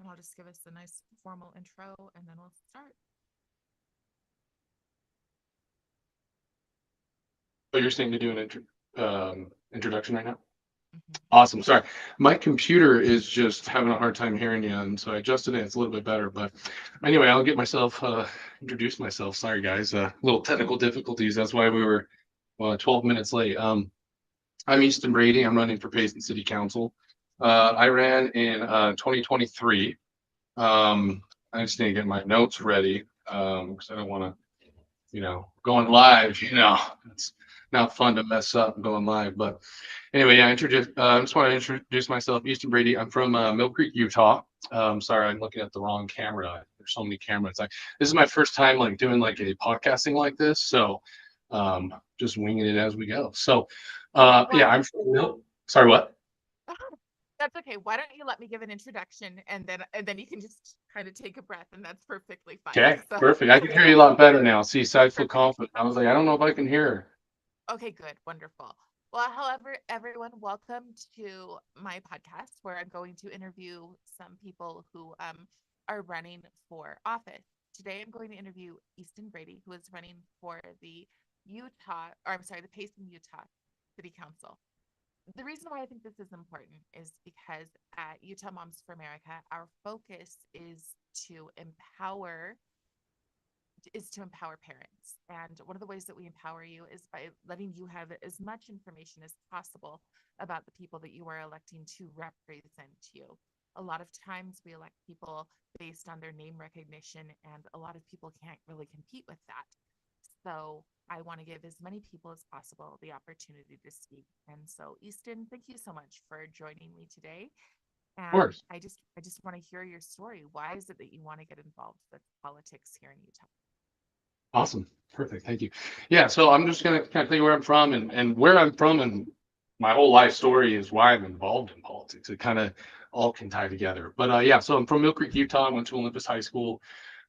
I'll just give us a nice formal intro and then we'll start. Oh, you're saying to do an introduction right now? Hmm. Awesome. Sorry. My computer is just having a hard time hearing you, and so I adjusted it. It's a little bit better. But anyway, I'll get myself introduce myself. Sorry, guys. Little technical difficulties. That's why we were 12 minutes late. I'm Easton Brady. I'm running for Payson City Council. I ran in 2023. I just need to get my notes ready because I don't want to going live, it's not fun to mess up going live. But anyway, yeah, I just want to introduce myself, Easton Brady. I'm from Mill Creek, Utah. Sorry, I'm looking at the wrong camera. There's so many cameras. This is my first time like doing like a podcasting like this, so just winging it as we go. So, yeah, Why? I'm from Mill. Sorry, what? That's okay. Why don't you let me give an introduction and then you can just kind of take a breath and that's perfectly fine. Okay, So perfect. I can hear you a lot better now. See, so I feel perfect. confident. I was like, I don't know if I can hear her. Okay, good. Wonderful. Well, however, everyone, welcome to my podcast where I'm going to interview some people who are running for office. Today, I'm going to interview Easton Brady, who is running for the the Payson, Utah City Council. The reason why I think this is important is because at Utah Moms for America, our focus to empower to empower parents. And one of the ways that we empower you is by letting you have as much information as possible about the people that you are electing to represent you. A lot of times we elect people based on their name recognition, and a lot of people can't really compete with that. So I want to give as many people as possible the opportunity to speak. And so, Easton, thank you so much for joining me today. Of And course. I just want to hear your story. Why is it that you want to get involved with politics here in Utah? Awesome. Perfect. Thank you. Yeah, so I'm just gonna kind of tell you where I'm from and where I'm from and my whole life story is why I'm involved in politics. It kind of all can tie together. But yeah, so I'm from Mill Creek, Utah. I went to Olympus High School.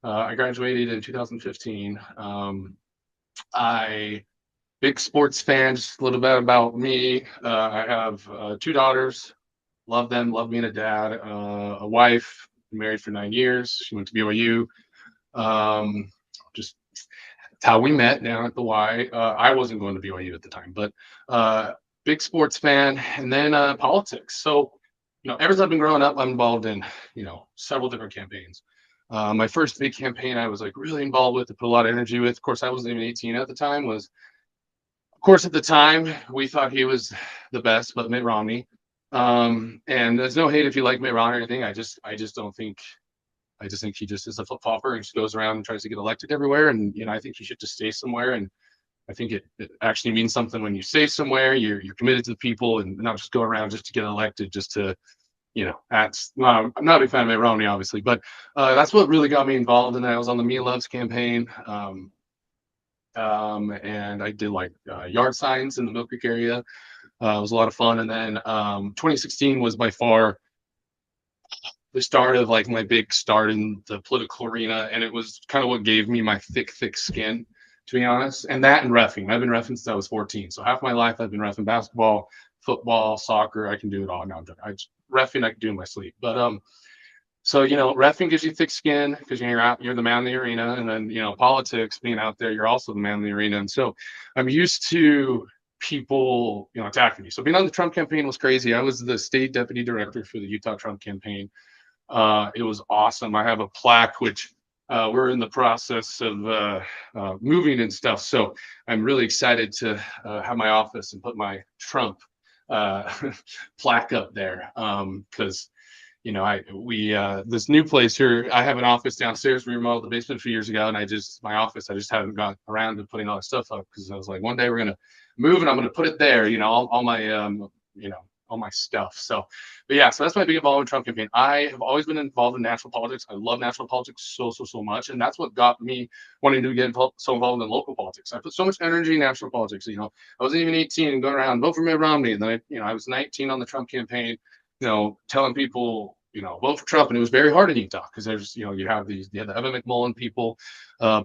I graduated in 2015. I big sports fan. Just a little bit about me. I have two daughters. Love them. Love being a dad. A wife. Been married for 9 years. She went to BYU. Just how we met down at the Y. I wasn't going to BYU at the time, but uh, big sports fan, and then politics. So, ever since I've been growing up, I'm involved in, several different campaigns. My first big campaign I was like really involved with, to put a lot of energy with. Of course, I wasn't even 18 at the time. Of course, at the time we thought he was the best, but Mitt Romney. And there's no hate if you like Mitt Romney or anything. I just don't think I just think he just is a flip flopper and just goes around and tries to get elected everywhere. And I think he should just stay somewhere. And I think it actually means something when you stay somewhere. You're committed to the people and not just go around just to get elected, just to that's I'm not a big fan of Mitt Romney, obviously, but that's what really got me involved. And I was on the Me Loves campaign, and I did like yard signs in the Mill Creek area. It was a lot of fun. And then 2016 was by far the start of like my big start in the political arena, and it was kind of what gave me my thick skin, to be honest. And that and reffing. I've been reffing since I was 14, so half my life I've been reffing basketball, football, soccer. I can do it all now. Reffing I can do in my sleep, but so reffing gives you thick skin because you're the man in the arena, and then politics, being out there, you're also the man in the arena, and so I'm used to people attacking you. So being on the Trump campaign was crazy. I was the state deputy director for the Utah Trump campaign. It was awesome. I have a plaque, which we're in the process of moving and stuff. So I'm really excited to have my office and put my Trump uh, plaque up there because I we this new place here. I have an office downstairs. We remodeled the basement a few years ago, and my office. I just haven't got around to putting all that stuff up because I was like, one day we're gonna move, and I'm gonna put it there. All my all my stuff. So, but yeah, so that's my big involvement in Trump campaign. I have always been involved in national politics. I love national politics so much, and that's what got me wanting to get so involved in local politics. I put so much energy in national politics. I wasn't even 18 and going around vote for Mitt Romney, and then I was 19 on the Trump campaign. Telling people vote for Trump, and it was very hard in Utah because there's you have the Evan McMullen people,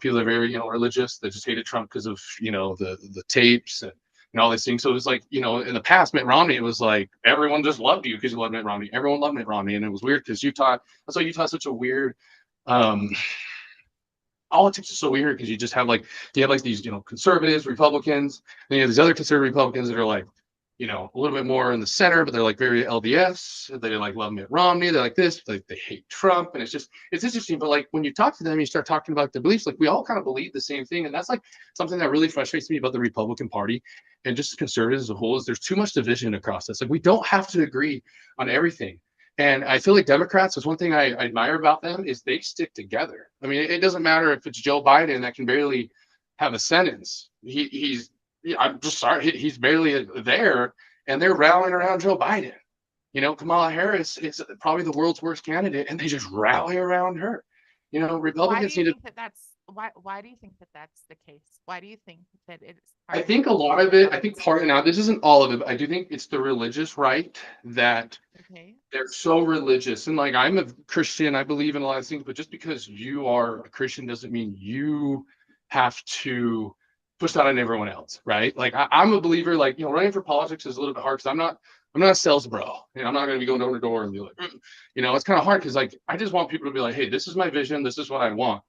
people that are very religious that just hated Trump because of the tapes and and all these things. So it was like, in the past, Mitt Romney, it was like everyone just loved you because you loved Mitt Romney. Everyone loved Mitt Romney, and it was weird because that's why Utah's such a weird. Um, Politics is so weird because you have like these conservatives, Republicans, then you have these other conservative Republicans that are like a little bit more in the center, but they're like very LDS. They like love Mitt Romney. They're like this, like they hate Trump, and it's interesting. But like when you talk to them, you start talking about their beliefs. Like we all kind of believe the same thing, and that's like something that really frustrates me about the Republican Party and just conservatives as a whole is there's too much division across us. Like we don't have to agree on everything. And I feel like Democrats, is one thing I admire about them is they stick together. I mean, it doesn't matter if it's Joe Biden that can barely have a sentence. I'm just sorry, he's barely there, and they're rallying around Joe Biden. Kamala Harris is probably the world's worst candidate, and they just rally around her. Why do Republicans you need to. think that that's why do you think that that's the case? Why do you think that it's I harder think a for lot of it. I think Republicans? part now this isn't all of it, but I do think it's the religious right that Okay. they're so religious. And like I'm a Christian, I believe in a lot of things, but just because you are a Christian doesn't mean you have to push that on everyone else, right? Like I'm a believer, like running for politics is a little bit hard because I'm not a sales bro. I'm not going to be going door to door and be like, it's kind of hard because like I just want people to be like, hey, this is my vision, this is what I want.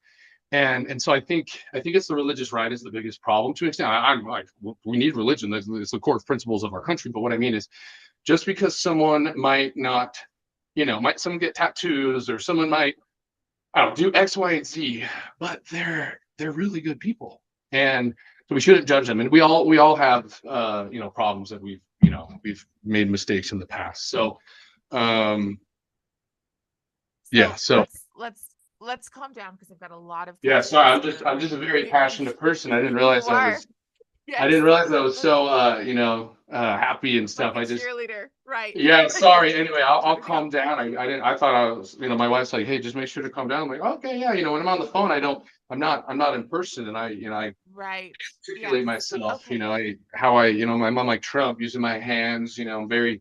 And so I think it's the religious right is the biggest problem to an extent. I'm like, we need religion. It's the core principles of our country. But what I mean is just because someone might not, might someone get tattoos or someone might, I don't do X, Y, and Z, but they're really good people. And so we shouldn't judge them. And we all have problems that we've made mistakes in the past. So um yeah, So so let's calm down because I've got a lot of yeah, sorry, questions I'm just here. I'm just a very passionate person. You are. I Yes. didn't realize I was Let's so happy and like stuff. a I just cheerleader, right? Yeah, sorry. Anyway, I'll Way to go. calm down. I didn't. I thought I was. My wife's like, "Hey, just make sure to calm down." I'm like, "Okay, yeah." When I'm on the phone, I don't. I'm not in person, and I Right. articulate Yes. myself. Okay. My mom like Trump using my hands. I'm very.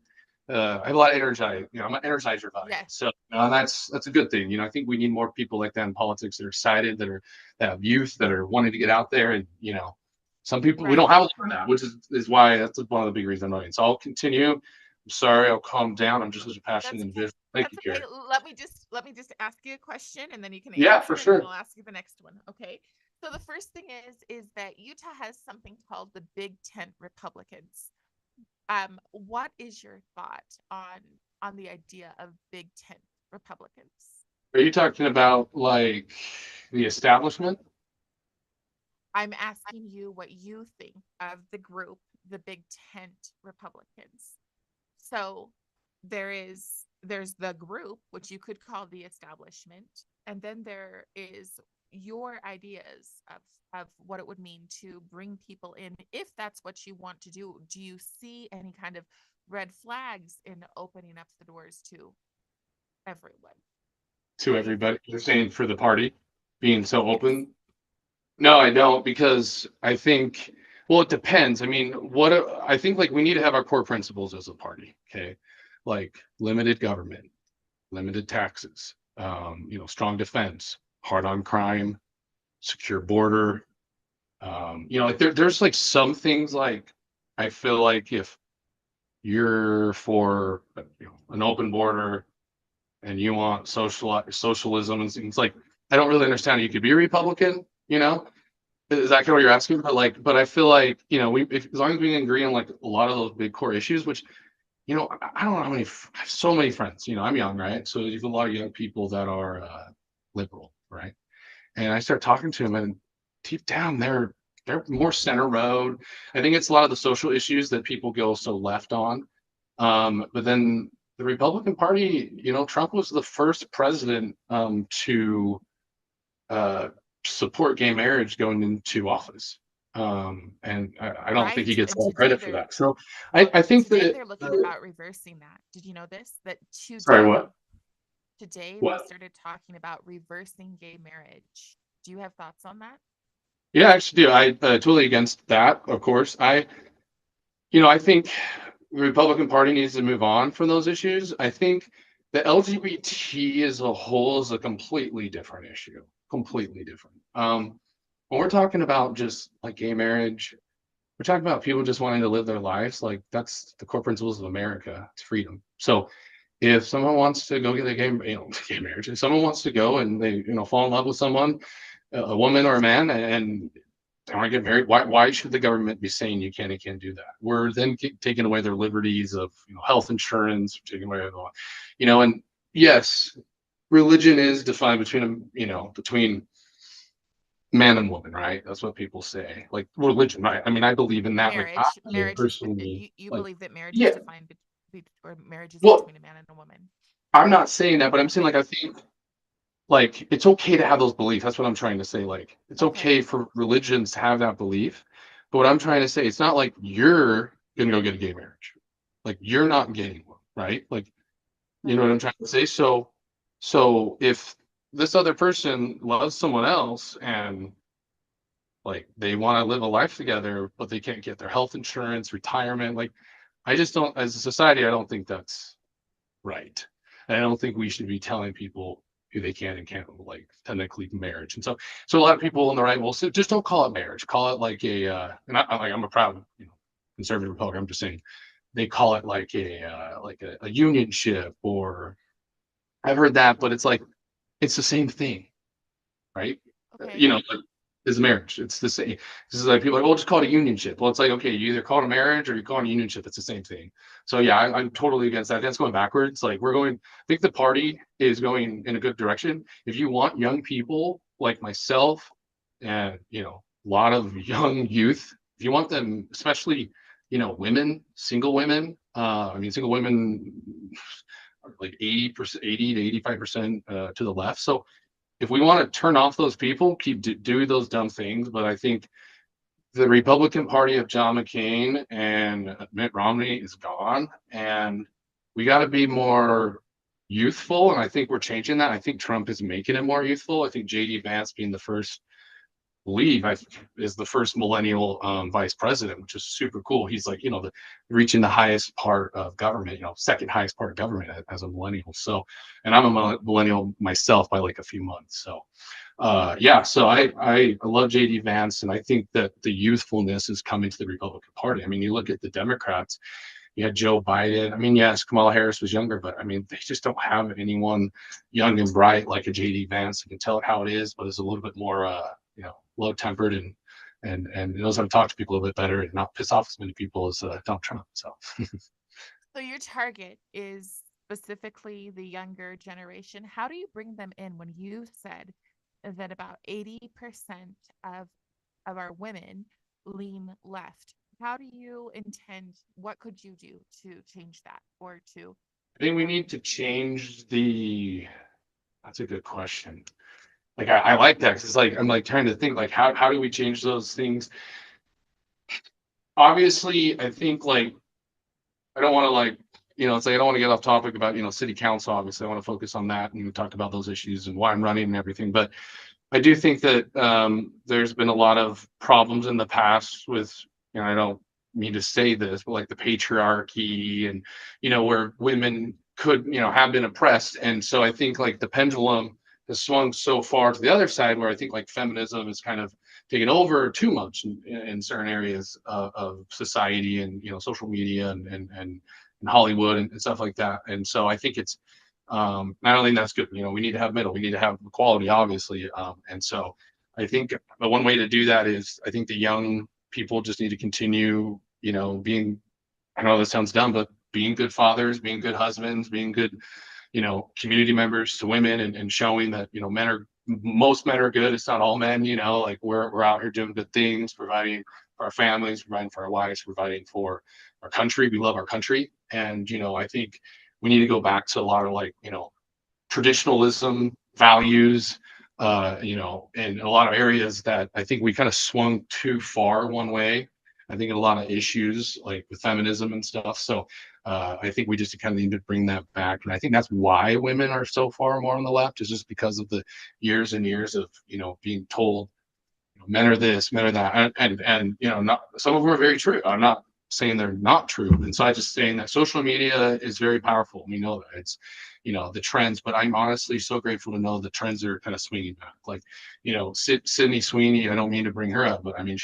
I have a lot of energy. I'm an energizer bunny. Yes. So that's a good thing. I think we need more people like that in politics that are excited, that have youth, that are wanting to get out there, and some people we Right. don't have a lot of that, which is why that's one of the big reasons I'm running. So I'll continue. I'm sorry, I'll calm down. I'm just such a passionate That's okay. individual. Thank That's you, okay. Carrie. Let me just ask you a question and then you can Yeah, for answer and then sure. I'll ask you the next one. Okay. So the first thing is that Utah has something called the Big Tent Republicans. What is your thought on the idea of Big Tent Republicans? Are you talking about like the establishment? I'm asking you what you think of the group, the Big Tent Republicans. So there's the group, which you could call the establishment, and then there is your ideas of what it would mean to bring people in if that's what you want to do. Do you see any kind of red flags in opening up the doors to everyone? To What do you think? everybody? You're saying for the party being so Yes. open? No, I don't because I think, well, it depends. I mean, I think like we need to have our core principles as a party, okay? Like limited government, limited taxes, strong defense, hard on crime, secure border. Like there's like some things like I feel like if you're for an open border and you want socialism and things like I don't really understand. You could be a Republican, is that kind of what you're asking? But I feel like as long as we can agree on like a lot of those big core issues, which I don't know how many. I have so many friends. I'm young, right? So there's a lot of young people that are liberal, right? And I start talking to them, and deep down, they're more center road. I think it's a lot of the social issues that people go so left on. But then the Republican Party, Trump was the first president to uh, support gay marriage going into office. And I don't think he Right. gets And all today credit for they're that. So I think today that, they're looking about reversing that. Did you know this? That sorry, what? today they What? started talking about reversing gay marriage. Do you have thoughts on that? Yeah, I actually do. I totally against that, of course. I think the Republican Party needs to move on from those issues. I think the LGBT as a whole is a completely different issue, completely different. When we're talking about just like gay marriage, we're talking about people just wanting to live their lives. Like that's the core principles of America. It's freedom. So if someone wants to go get a gay, gay marriage, if someone wants to go and they, fall in love with someone, a woman or a man, and they want to get married, why should the government be saying you can and can't do that? We're then taking away their liberties of, health insurance, taking away the, and yes, religion is defined between, between man and woman, right? That's what people say. Like religion, right? I mean, I believe in that. Like I Marriage is personally, you like, believe that marriage is yeah. defined or marriage is Well, between a man and a woman. I'm not saying that, but I'm saying Okay. like I think like it's okay to have those beliefs. That's what I'm trying to say. Like it's Okay. okay for religions to have that belief. But what I'm trying to say, it's not like you're gonna go get a gay marriage. Like you're not getting one, right? Like you know Right. what I'm trying to say? So if this other person loves someone else and like they want to live a life together, but they can't get their health insurance, retirement, like I just don't as a society, I don't think that's right. And I don't think we should be telling people who they can and can't like technically marriage. And so a lot of people on the right will say, just don't call it marriage. Call it like a and I'm a proud, conservative Republican. I'm just saying they call it like a unionship or I've heard that, but it's like it's the same thing, right? Okay. You know, like is marriage. It's the same. This is like people are like, well, just call it a unionship. Well, it's like, okay, you either call it a marriage or you call it a unionship. It's the same thing. So yeah, I'm totally against that. That's going backwards. Like we're going, I think the party is going in a good direction. If you want young people like myself and, a lot of young youth, if you want them, especially, women, single women, I mean, single women are like 80%, 80 to 85% to the left. So if we want to turn off those people, keep doing those dumb things. But I think the Republican Party of John McCain and Mitt Romney is gone, and we got to be more youthful. And I think we're changing that. I think Trump is making it more youthful. I think JD Vance being the first believe I is the first millennial vice president, which is super cool. He's like, reaching the highest part of government, second highest part of government as a millennial. So, and I'm a millennial myself by like a few months. So, yeah. So I love JD Vance, and I think that the youthfulness is coming to the Republican Party. I mean, you look at the Democrats. You had Joe Biden. I mean, yes, Kamala Harris was younger, but I mean, they just don't have anyone young and bright like a JD Vance that can tell it how it is, but is a little bit more, low tempered and knows how to talk to people a little bit better and not piss off as many people as Donald Trump. So So your target is specifically the younger generation. How do you bring them in when you said that about 80% of our women lean left? How do you intend, what could you do to change that or to I think we um need to change the. That's a good question. Like I like that because it's like I'm like trying to think like how do we change those things? Obviously, I think like I don't want to like it's like I don't want to get off topic about city council. Obviously, I want to focus on that and talk about those issues and why I'm running and everything. But I do think that there's been a lot of problems in the past with I don't mean to say this, but like the patriarchy and where women could have been oppressed, and so I think like the pendulum has swung so far to the other side where I think like feminism is kind of taken over too much in certain areas of society and social media and Hollywood and stuff like that. And so I think it's not only that's good. We need to have middle, we need to have equality, obviously. And so I think the one way to do that is I think the young people just need to continue, being. I know this sounds dumb, but being good fathers, being good husbands, being good community members to women and showing that, most men are good. It's not all men, like we're out here doing good things, providing for our families, providing for our wives, providing for our country. We love our country. And, I think we need to go back to a lot of like, traditionalism, values, in a lot of areas that I think we kind of swung too far one way. I think in a lot of issues like with feminism and stuff. So I think we just kind of need to bring that back. And I think that's why women are so far more on the left is just because of the years and years of, being told men are this, men are that, and not some of them are very true. I'm not saying they're not true, and so I just saying that social media is very powerful. We know that it's the trends, but I'm honestly so grateful to know the trends are kind of swinging back. Like Sydney Sweeney, I don't mean to bring her up, but I mean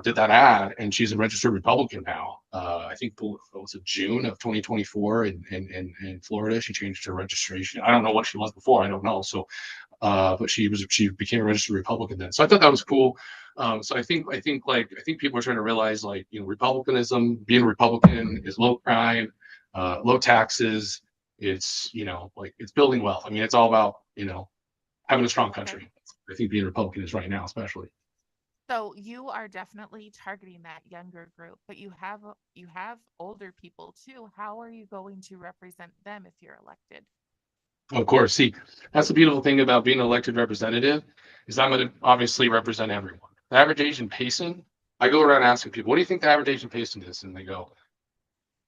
did that ad, and she's a registered Republican now. I think it was June of 2024 in Florida. She changed her registration. I don't know what she was before. I don't know. So, but she became a registered Republican then. So I thought that was cool. So I think people are trying to realize, like, Republicanism, being a Republican is low crime, low taxes. It's like, it's building wealth. I mean, it's all about having a strong Okay. country. I think being a Republican is right now, especially. So you are definitely targeting that younger group, but you have older people too. How are you going to represent them if you're elected? Of course. See, that's the beautiful thing about being an elected representative, is I'm going to obviously represent everyone. The average age in Payson, I go around asking people, what do you think the average age in Payson is? And they go,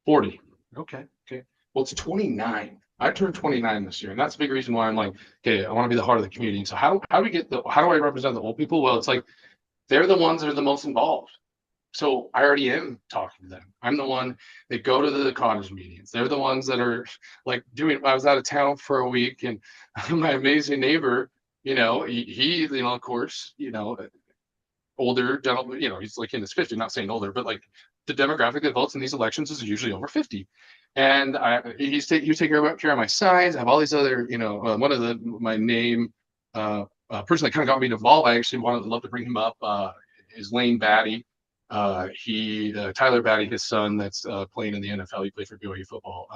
40. Okay. Okay. Well, it's 29. I turned 29 this year. And that's a big reason why I'm like, okay, I want to be the heart of the community. So how do I represent the old people? Well, it's like, they're the ones that are the most involved. So I already am talking to them. I'm the one that go to the cottage meetings. They're the ones that are like doing. I was out of town for a week, and my amazing neighbor, he of course, older gentleman, he's like in his 50s, not saying older, but like the demographic that votes in these elections is usually over 50. And he was taking care of my signs. I have all these other, one of my name, person that kind of got me involved. I actually wanted to love to bring him up, is Lane Batty. Tyler Batty, his son, that's playing in the NFL. He played for BYU football.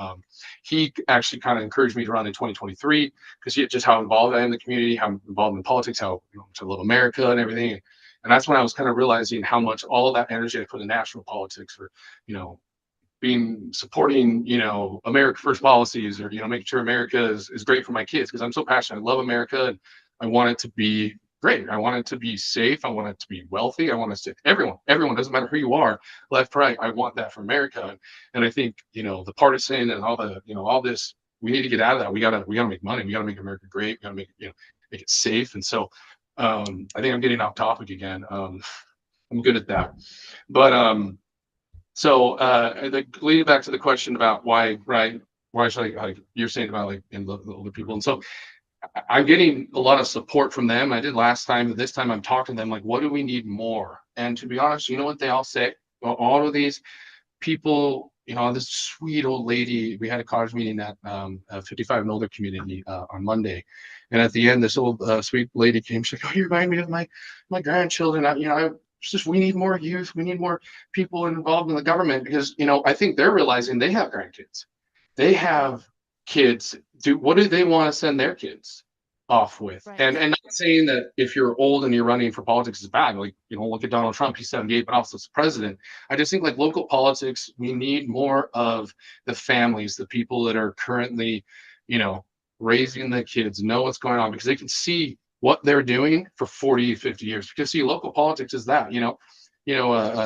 He actually kind of encouraged me to run in 2023 because just how involved I am in the community, how I'm involved in politics, how I love America and everything. And that's when I was kind of realizing how much all of that energy I put in national politics for, you know, supporting, America first policies, or, making sure America is great for my kids, because I'm so passionate. I love America, and I want it to be great. I want it to be safe. I want it to be wealthy. I want us to, everyone, doesn't matter who you are, left, right. I want that for America. And I think, the partisan and all the, all this, we need to get out of that. We gotta make money. We gotta make America great. We gotta make it safe. And so, I think I'm getting off topic again. I'm good at that. But so, leading back to the question about why, right? Why should I, like you're saying about, like, in the older people, and so I'm getting a lot of support from them. I did last time. This time I'm talking to them like, what do we need more? And to be honest, you know what they all say? Well, all of these people, this sweet old lady. We had a cottage meeting at, 55 and older community, on Monday, and at the end, this old, sweet lady came. She's like, "Oh, you remind me of my grandchildren. It's just, we need more youth. We need more people involved in the government, because I think they're realizing they have grandkids, they Right. have kids. What do they want to send their kids off with? Right. And not saying that if you're old and you're running for politics is bad. Like, look at Donald Trump. He's 78, but also as president. I just think, like, local politics, we need more of the families, the people that are currently, you know, raising the kids, know what's going on, because they can see what they're doing for 40, 50 years. Because see, local politics is that,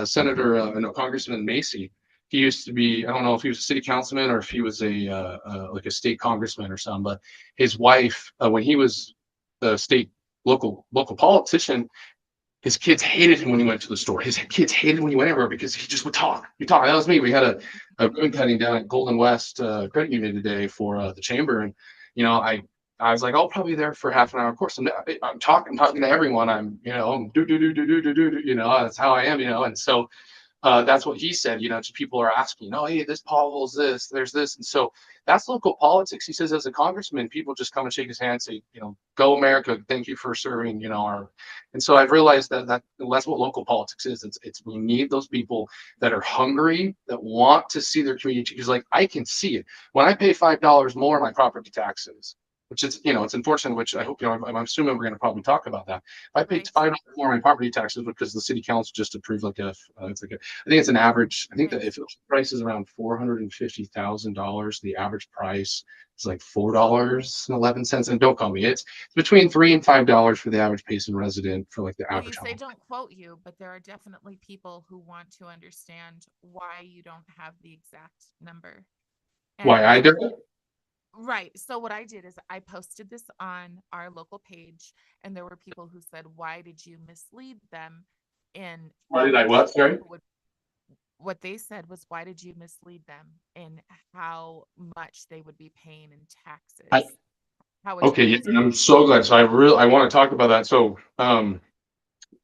Senator, no, Congressman Macy, he used to be, I don't know if he was a city councilman or if he was like a state congressman or something, but his wife, when he was a state local politician, his kids hated him when he went to the store. His kids hated when he went everywhere because he just would talk. You talk. That was me. We had a ribbon cutting down at Golden West Credit Union today for the chamber, and I was like, I'll probably be there for half an hour. Of course, I'm talking to everyone. I'm that's how I am. And so that's what he said. Just people are asking, oh, hey, this Paul's this, there's this. And so that's local politics. He says, as a congressman, people just come and shake his hand, say, go America, thank you for serving, our. And so I've realized that's what local politics is. It's we need those people that are hungry, that want to see their community. Because, like, I can see it when I pay $5 more in my property taxes, which is, it's unfortunate, which I hope, I'm assuming we're going to probably talk about that. If I paid Right. $5 more in my property taxes because the city council just approved, like, it's like I think it's an average. I think that Right. if the price is around $450,000, the average price is like $4.11. And don't call me, it's between $3 and $5 for the average Payson resident for, like, the Well, you average say home. don't quote you, but there are definitely people who want to understand why you don't have the exact number. Why And I do it? right. So what I did is I posted this on our local page, and there were people who said, "Why did you mislead them in Why how did I much what? Sorry. people would?" What they said was, "Why did you mislead them in how much they would be paying in I taxes? How would you Okay, yeah, explain?" and I'm so glad. So I want to talk about that. So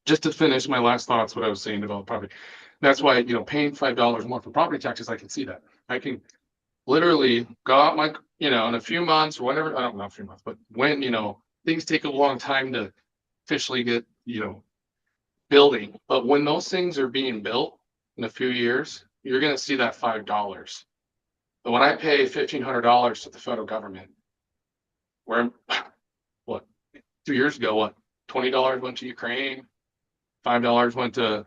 just to finish my last thoughts, what I was saying about property. That's why, paying $5 more for property taxes, I can see that. I can literally go out my, in a few months or whatever, I don't know, a few months, but when, things take a long time to officially get, building. But when those things are being built in a few years, you're going to see that $5. But when I pay $1,500 to the federal government, where, what, 2 years ago, what, $20 went to Ukraine, $5 went to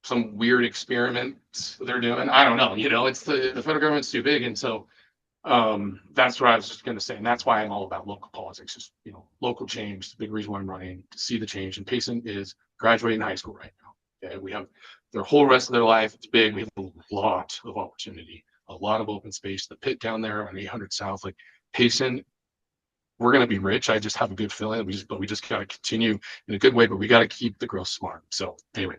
some weird experiments they're doing. I don't know. It's the federal government's too big, and so that's what I was just going to say, and that's why I'm all about local politics. Just local change. The big reason why I'm running to see the change. And Payson is graduating high school right now. Okay, we have their whole rest of their life. It's big. We have a lot of opportunity, a lot of open space. The pit down there on 800 South, like Payson, we're going to be rich. I just have a good feeling. We just got to continue in a good way, but we got to keep the growth smart. So anyway,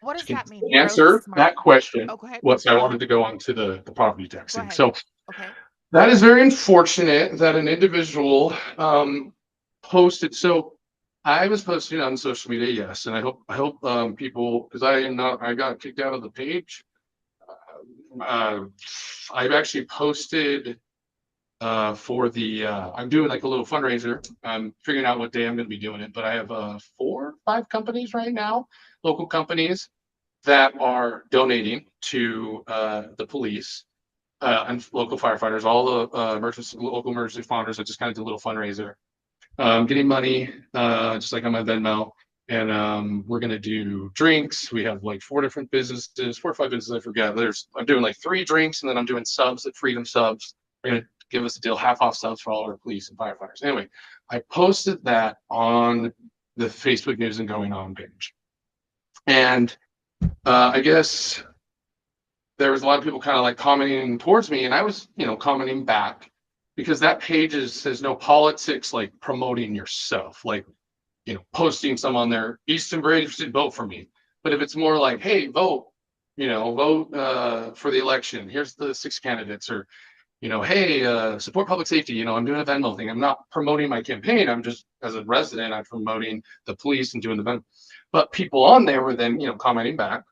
What does that mean? to Growth answer smart. that question, Oh, go ahead. I Go wanted ahead. to go on to the property Go taxing. ahead. So Okay. that is very unfortunate that an individual posted. So I was posting on social media, yes, and I hope people, because I got kicked out of the page. Uh, I've actually posted for the I'm doing like a little fundraiser. I'm figuring out what day I'm going to be doing it, but I have 4 or 5 companies right now, local companies that are donating to the police and local firefighters, all the local emergency responders. I just kind of did a little fundraiser, getting money, just like on my Venmo. And we're gonna do drinks. We have like 4 different businesses, 4 or 5 businesses. I forget. I'm doing like 3 drinks, and then I'm doing subs at Freedom Subs. We're gonna give us a deal, half off subs for all our police and firefighters. Anyway, I posted that on the Facebook News and Going On page, and I guess there was a lot of people kind of like commenting towards me, and I was, commenting back, because that page says no politics, like promoting yourself, like, posting some on there, Easton, Brady should vote for me. But if it's more like, hey, vote, vote for the election, here's the 6 candidates, or, hey, support public safety, I'm doing a Venmo thing. I'm not promoting my campaign. I'm just, as a resident, I'm promoting the police and doing the Venmo. But people on there were then, commenting back.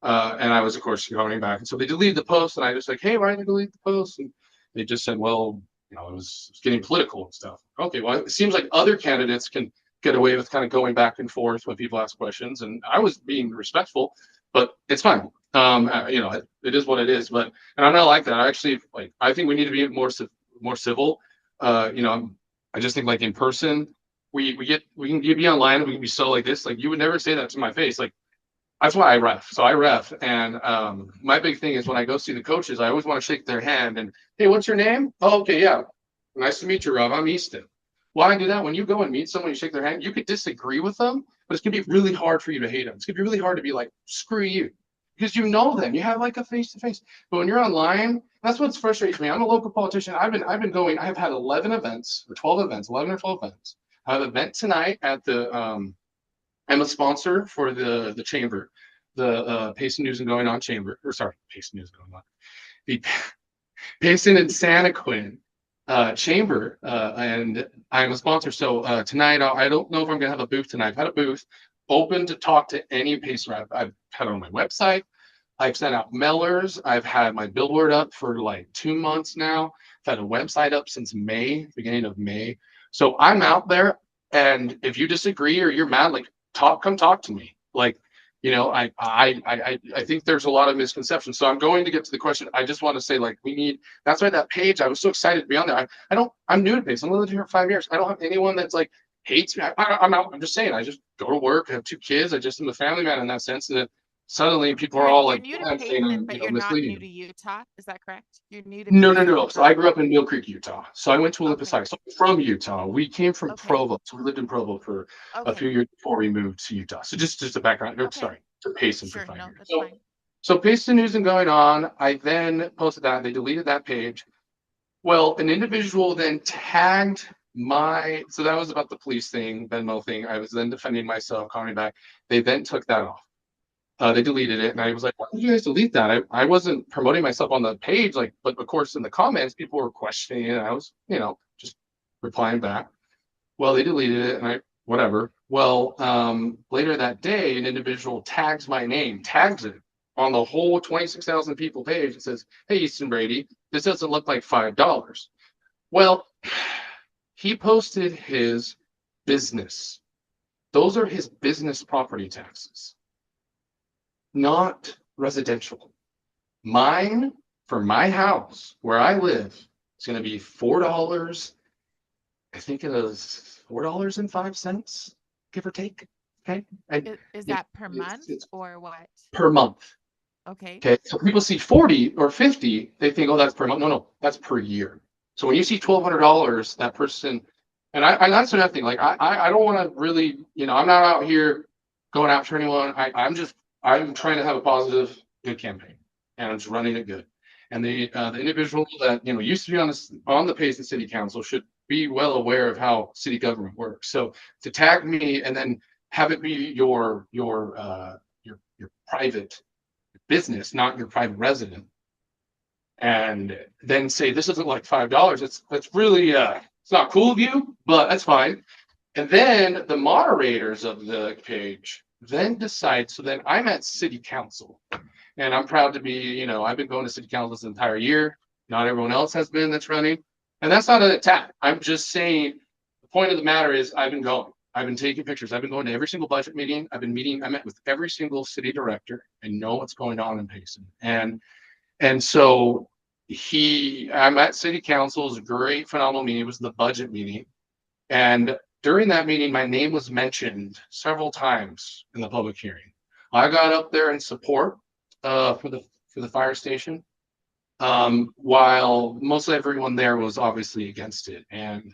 And I was, of course, going back. And so they deleted the post, and I was like, hey, why did they delete the post? And they just said, well, it was getting political and stuff. Okay, well, it seems like other candidates can get away with kind of going back and forth when people ask questions. And I was being respectful, but it's fine. It is what it is. But, and I'm not like that. I actually, I think we need to be more civil. I just think, like, in person, we can be online and we can be so like this. Like, you would never say that to my face. Like, that's why I ref. So I ref, and my big thing is when I go see the coaches, I always want to shake their hand and, hey, what's your name? Oh, okay, yeah, nice to meet you, Rob. I'm Easton. Why I do that? When you go and meet someone, you shake their hand. You could disagree with them, but it's gonna be really hard for you to hate them. It's gonna be really hard to be like, screw you, because you know them. You have like a face to face. But when you're online, that's what's frustrates me. I'm a local politician. I've been going. I have had 11 events or 12 events, 11 or 12 events. I have an event tonight at the I'm a sponsor for the chamber, the Payson News and Going On chamber, or sorry, Payson News and Going On, the Payson and Santaquin chamber, and I'm a sponsor. So tonight, I don't know if I'm gonna have a booth tonight. I've had a booth open to talk to any Payson. I've had it on my website. I've sent out mailers. I've had my billboard up for like 2 months now. I've had a website up since May, beginning of May. So I'm out there, and if you disagree or you're mad, like, come talk to me. Like, I think there's a lot of misconceptions. So I'm going to get to the question. I just want to say, like, that's why that page, I was so excited to be on there. I'm new to this. I'm living here for 5 years. I don't have anyone that's like hates me. I'm just saying, I just go to work. I have 2 kids. I just am a family man in that sense. And suddenly people are all You're like, new to I'm saying Payson, I'm, but you're not new misleading. to Utah. Is that correct? You're new to No, no, Payson. no. You So grew I up. grew up in Mill Creek, Utah. So I went to Olympus Okay. High. So I'm from Utah. We came from Okay. Provo. So we lived in Provo for a few Okay. years before we moved to Utah. So just a background. Okay. Sorry, to Payson for Sure. five No, years. that's So fine. so Payson News and Going On. I then posted that. They deleted that page. Well, an individual then tagged so that was about the police thing, Venmo thing. I was then defending myself, calling back. They then took that off. They deleted it, and I Okay. was like, "Why did you guys delete that?" I wasn't promoting myself on the page, like, but of course in the comments, people were questioning, and I was, just replying back. Well, they deleted it, and whatever. Well, later that day, an individual tags my name, tags it on the whole 26,000 people page and says, "Hey, Easton Brady, this doesn't look like $5." Well, he posted his business. Those are his business property taxes, not residential. Mine for my house where I live is going to be $4. I think it is $4.05, give or take. Okay. And Is it, that per month it's or what? per month. Okay. Okay. So people see 40 or 50, they think, oh, that's per month. No, no, that's per year. So when you see $1,200, that person, and that's another thing. Like I don't want to really, I'm not out here going after anyone. I'm trying to have a positive, good campaign, and I'm just running it good. And the individual that used to be on the Payson City Council should be well aware of how city government works. So to tag me and then have it be your private business, not your private resident, and then say this isn't like $5. That's really it's not cool of you, but that's fine. And then the moderators of the page then decide. So then I'm at city council, and I'm proud to be. I've been going to city council this entire year. Not everyone else has been that's running, and that's not an attack. I'm just saying the point of the matter is I've been going. I've been taking pictures. I've been going to every single budget meeting. I've been meeting. I met with every single city director. I know what's going on in Payson, and so I'm at city council. It was a great, phenomenal meeting. It was the budget meeting. And during that meeting, my name was mentioned several times in the public hearing. I got up there in support for the fire station, while most everyone there was obviously against it. And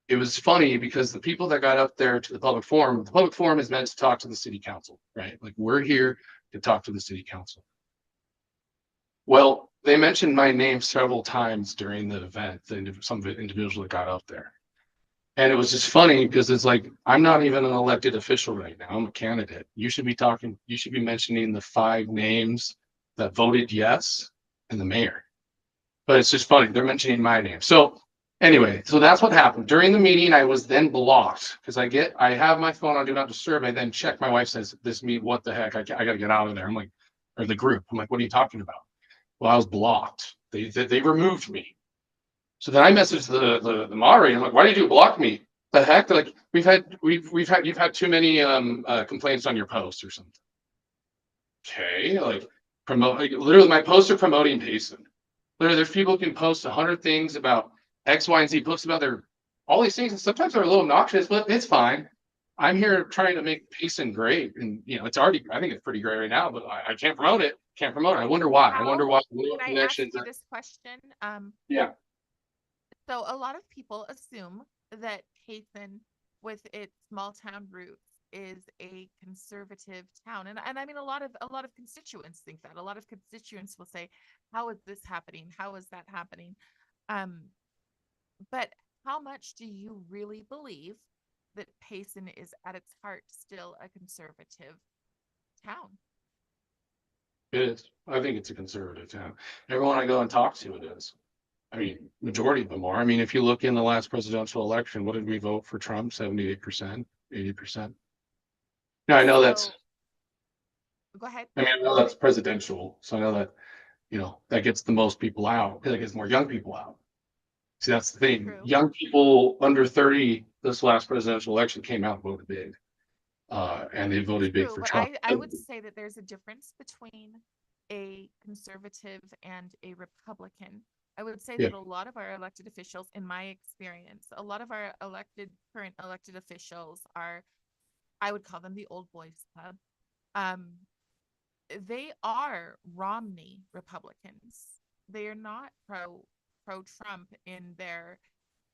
it was funny because the people that got up there to the public forum is meant to talk to the city council, right? Like we're here to talk to the city council. Well, they mentioned my name several times during the event, some of the individuals that got up there. And it was just funny because it's like, I'm not even an elected official right now. I'm a candidate. You should be mentioning the 5 names that voted yes and the mayor. But it's just funny. They're mentioning my name. So anyway, so that's what happened. During the meeting, I was then blocked because I have my phone on Do Not Disturb. I then check. My wife says, this meet, what the heck? I got to get out of there. I'm like, or the group. I'm like, what are you talking about? Well, I was blocked. They removed me. So then I messaged the moderator. I'm like, why did you block me? The heck? They're like, you've had too many complaints on your post or something. Okay, like literally my posts are promoting Payson. Literally, there's people who can post 100 things about X, Y, and Z, posts about their all these things, and sometimes they're a little obnoxious, but it's fine. I'm here trying to make Payson great, and it's already, I think it's pretty great right now, but I can't promote it. Can't promote it. I wonder why. I wonder How why. can What I ask connections? you this question? Yeah. So a lot of people assume that Payson, with its small town roots, is a conservative town. And I mean a lot of constituents think that. A lot of constituents will say, how is this happening? How is that happening? Um, but how much do you really believe that Payson is at its heart still a conservative town? It is. I think it's a conservative town. Everyone I go and talk to, it is. I mean, majority of them are. I mean, if you look in the last presidential election, what did we vote for Trump? 78%, 80%. Now I know that's, So go ahead. I mean, I know that's presidential. So I know that, that gets the most people out. That gets more young people out. See, that's the thing. True. Young people under 30, this last presidential election came out and voted big. And they voted big True, for but Trump. I would say that there's a difference between a conservative and a Republican. I would say Yeah. that a lot of our elected officials, in my experience, a lot of our current elected officials are, I would call them the old boys club. Um, they are Romney Republicans. They are not pro Trump in their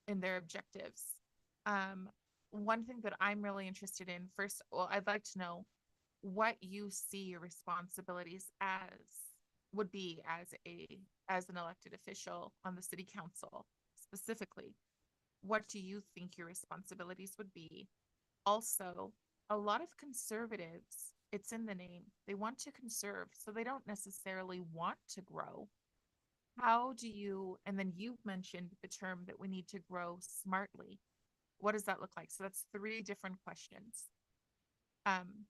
objectives. Um, One thing that I'm really interested in first, well, I'd like to know what you see your responsibilities as would be as an elected official on the city council specifically. What do you think your responsibilities would be? Also, a lot of conservatives, it's in the name, they want to conserve, so they don't necessarily want to grow. How do you, and then you've mentioned the term that we need to grow smartly. What does that look like? So that's three different questions. Um,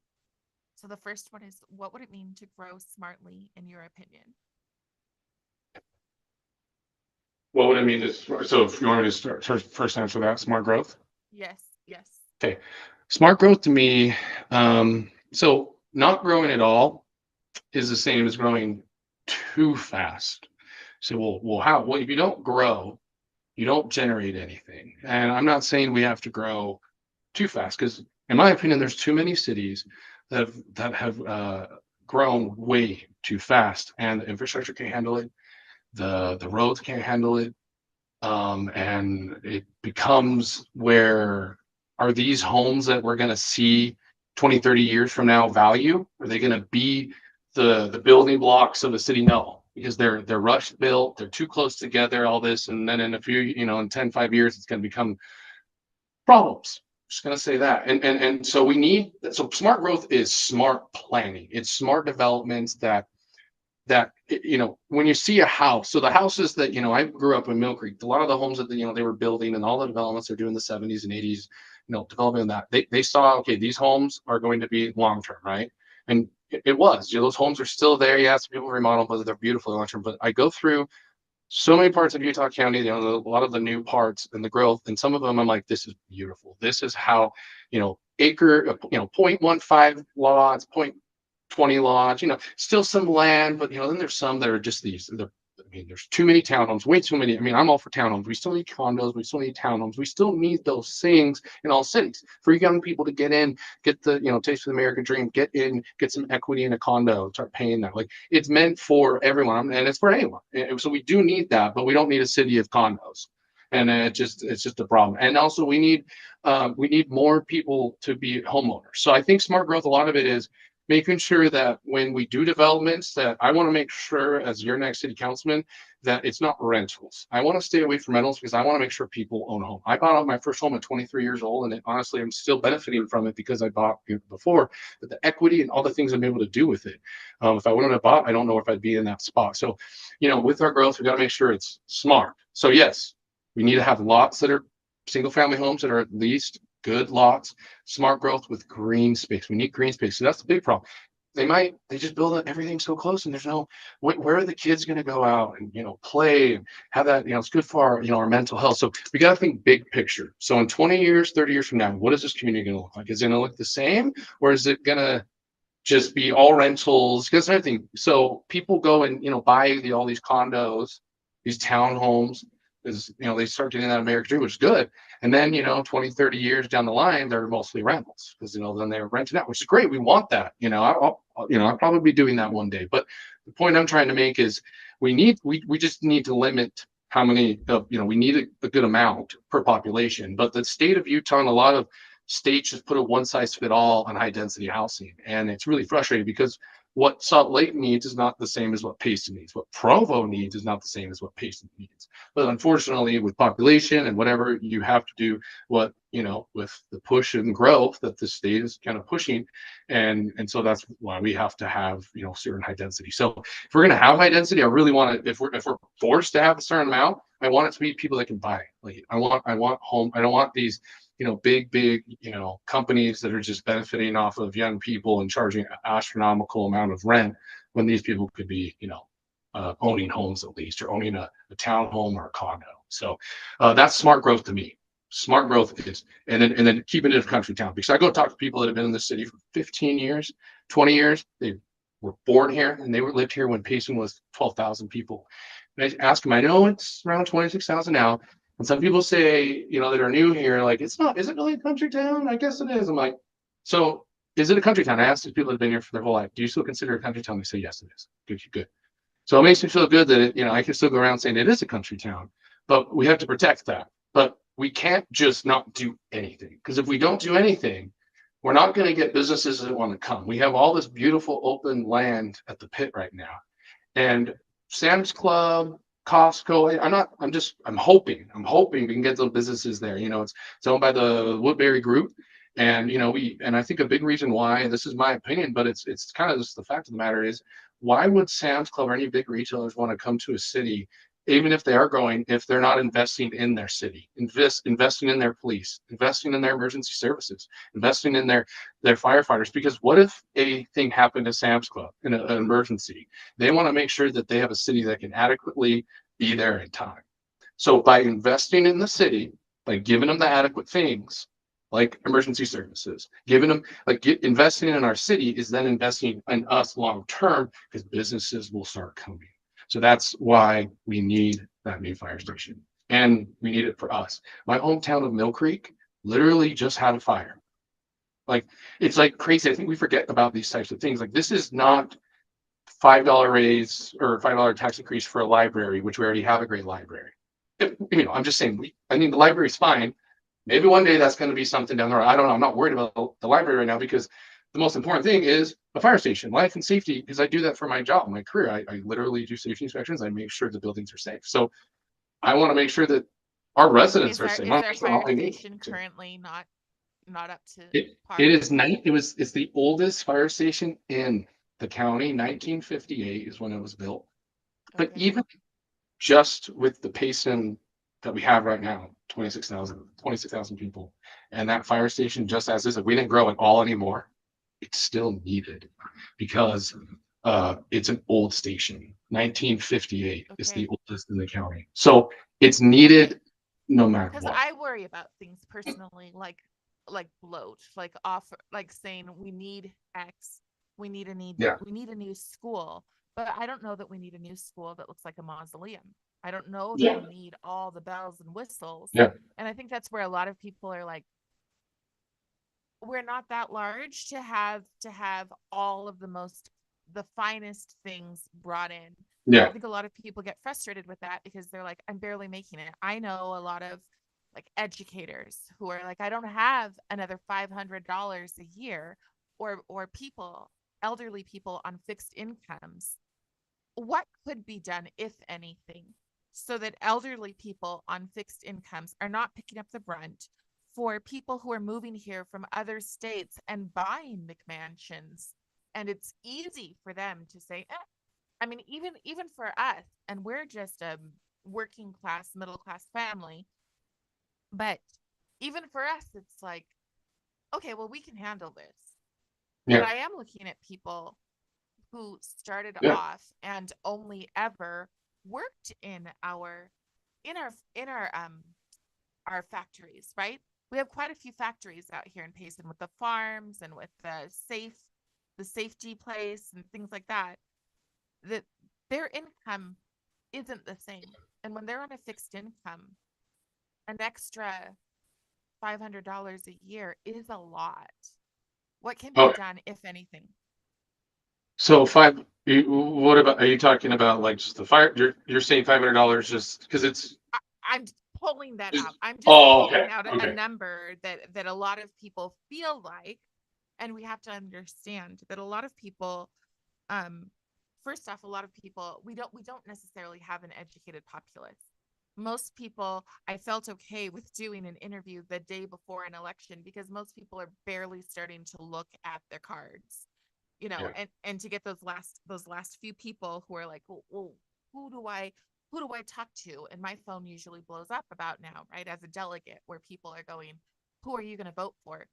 so the first one is, what would it mean to grow smartly, in your opinion? What would I mean is, so if you want me to start first answer that, smart growth. Yes, yes. Okay. Smart growth to me, so not growing at all is the same as growing too fast. So, how? Well, if you don't grow, you don't generate anything. And I'm not saying we have to grow too fast because, in my opinion, there's too many cities that have grown way too fast, and the infrastructure can't handle it. The roads can't handle it, and it becomes where are these homes that we're going to see 20, 30 years from now value? Are they going to be the building blocks of a city? No, because they're rush built, they're too close together, all this, and then in a few, in 10, 5 years, it's going to become problems. Just going to say that. And so we need, so smart growth is smart planning. It's smart developments that when you see a house, so the houses that I grew up in Mill Creek, a lot of the homes that they were building and all the developments they're doing in the 70s and 80s, developing that they saw, okay, these homes are going to be long term, right? And it was, those homes are still there. Yes, people remodel, but they're beautiful long term. But I go through so many parts of Utah County, a lot of the new parts and the growth, and some of them I'm like, this is beautiful. This is how, acre, 0.15 lots, 20 lots, still some land, but then there's some that are just these. I mean, there's too many townhomes, way too many. I mean, I'm all for townhomes. We still need condos, we still need townhomes, we still need those things in all cities for young people to get in, get the taste of the American dream, get in, get some equity in a condo, start paying that. Like it's meant for everyone, and it's for anyone. So we do need that, but we don't need a city of condos. And it's just a problem. And also we need more people to be homeowners. So I think smart growth, a lot of it is making sure that when we do developments, that I want to make sure as your next city councilman that it's not rentals. I want to stay away from rentals because I want to make sure people own a home. I bought out my first home at 23 years old, and honestly, I'm still benefiting from it because I bought before. But the equity and all the things I'm able to do with it, if I wouldn't have bought, I don't know if I'd be in that spot. So, with our growth, we got to make sure it's smart. So yes, we need to have lots that are single family homes that are at least good lots, smart growth with green space. We need green space. So that's the big problem. They just build everything so close, and there's no, where are the kids going to go out and play and have that, it's good for our mental health. So we got to think big picture. So in 20 years, 30 years from now, what is this community going to look like? Is it going to look the same, or is it going to just be all rentals? Because another thing, so people go and buy all these condos, these townhomes, is they start getting that American dream, which is good. And then 20, 30 years down the line, they're mostly rentals because then they're renting out, which is great. We want that. I'll probably be doing that one day. But the point I'm trying to make is we just need to limit how many we need a good amount per population. But the state of Utah and a lot of states just put a one size fit all on high density housing, and it's really frustrating because what Salt Lake needs is not the same as what Payson needs. What Provo needs is not the same as what Payson needs. But unfortunately, with population and whatever, you have to do what with the push and growth that the state is kind of pushing, and so that's why we have to have certain high density. So if we're going to have high density, I really want to. If we're forced to have a certain amount, I want it to be people that can buy. Like I want home. I don't want these big, companies that are just benefiting off of young people and charging an astronomical amount of rent when these people could be, owning homes at least, or owning a townhome or a condo. So that's smart growth to me. Smart growth is, and then keeping it a country town, because I go talk to people that have been in the city for 15 years, 20 years. They were born here and they lived here when Payson was 12,000 people. And I ask them, I know it's around 26,000 now. And some people say, that are new here, like, it's not, is it really a country town? I guess it is. I'm like, so is it a country town? I asked these people that have been here for their whole life, do you still consider it a country town? They say, yes, it is. Good, good. So it makes me feel good that, I can still go around saying it is a country town, but we have to protect that. But we can't just not do anything, because if we don't do anything, we're not going to get businesses that want to come. We have all this beautiful open land at the pit right now. And Sam's Club, Costco. I'm hoping we can get those businesses there. It's owned by the Woodbury Group. And I think a big reason why, and this is my opinion, but it's kind of just the fact of the matter is, why would Sam's Club or any big retailers want to come to a city even if they are growing, if they're not investing in their city, investing in their police, investing in their emergency services, investing in their firefighters. Because what if a thing happened to Sam's Club in an emergency? They want to make sure that they have a city that can adequately be there in time. So by investing in the city, like giving them the adequate things, like emergency services, giving them investing in our city is then investing in us long term because businesses will start coming. So that's why we need that new fire station, and we need it for us. My hometown of Mill Creek literally just had a fire. Like it's like crazy. I think we forget about these types of things. Like this is not $5 raise or $5 tax increase for a library, which we already have a great library. I'm just saying, I mean, the library's fine. Maybe one day that's going to be something down the road. I don't know. I'm not worried about the library right now because the most important thing is a fire station, life and safety, because I do that for my job, my career. I literally do safety inspections. I make sure the buildings are safe. So I want to make sure that our residents are safe. Is their fire All I need. station currently not up to It par? is night. It's the oldest fire station in the county. 1958 is when it was built. But Okay. even just with the Payson that we have right now, 26,000 people, and that fire station just as is, if we didn't grow it all anymore, it's still needed because it's an old station. 1958 is the Okay. oldest in the county. So it's needed no matter Because what. I worry about things personally, like bloat, like offer, like saying we need X, Yeah, we need a new school, but I don't know that we need a new school that looks like a mausoleum. I don't know that yeah, we need all the bells and whistles, yeah, and I think that's where a lot of people are like, we're not that large to have all of the finest things brought in. I yeah, think a lot of people get frustrated with that because they're like, I'm barely making it. I know a lot of like educators who are like, I don't have another $500 a year, or people, elderly people on fixed incomes. What could be done, if anything, so that elderly people on fixed incomes are not picking up the brunt for people who are moving here from other states and buying McMansions? And it's easy for them to say, I mean, even for us, and we're just a working class, middle class family, but even for us, it's like, okay, well, we can handle this. But yeah, I am looking at people who started yeah. off and only ever worked in our factories, right? We have quite a few factories out here in Payson with the farms and with the safety place and things like that. That their income isn't the same. And when they're on a fixed income, an extra $500 a year is a lot. What can be Oh, done, if anything? so what about, are you talking about like just the fire? You're saying $500 just because it's, I'm pulling that out. I'm just oh, pulling okay, out a okay. number that a lot of people feel like, and we have to understand that a lot of people, um, first off, a lot of people, we don't necessarily have an educated populace. Most people, I felt okay with doing an interview the day before an election because most people are barely starting to look at their cards, Yeah, and to get those last few people who are like, well, who do I who do I talk to? And my phone usually blows up about now, right? As a delegate, where people are going, who are you going to vote for?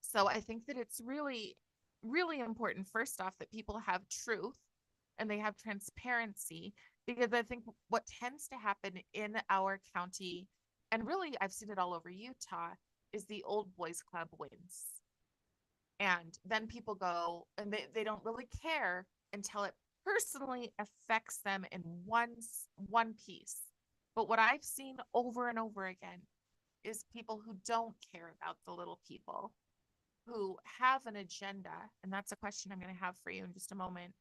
So I think that it's really, really important, first off, that people have truth and they have transparency, because I think what tends to happen in our county, and really I've seen it all over Utah, is the old boys club wins. And then people go and they don't really care until it personally affects them in one piece. But what I've seen over and over again is people who don't care about the little people, who have an agenda, and that's a question I'm going to have for you in just a moment,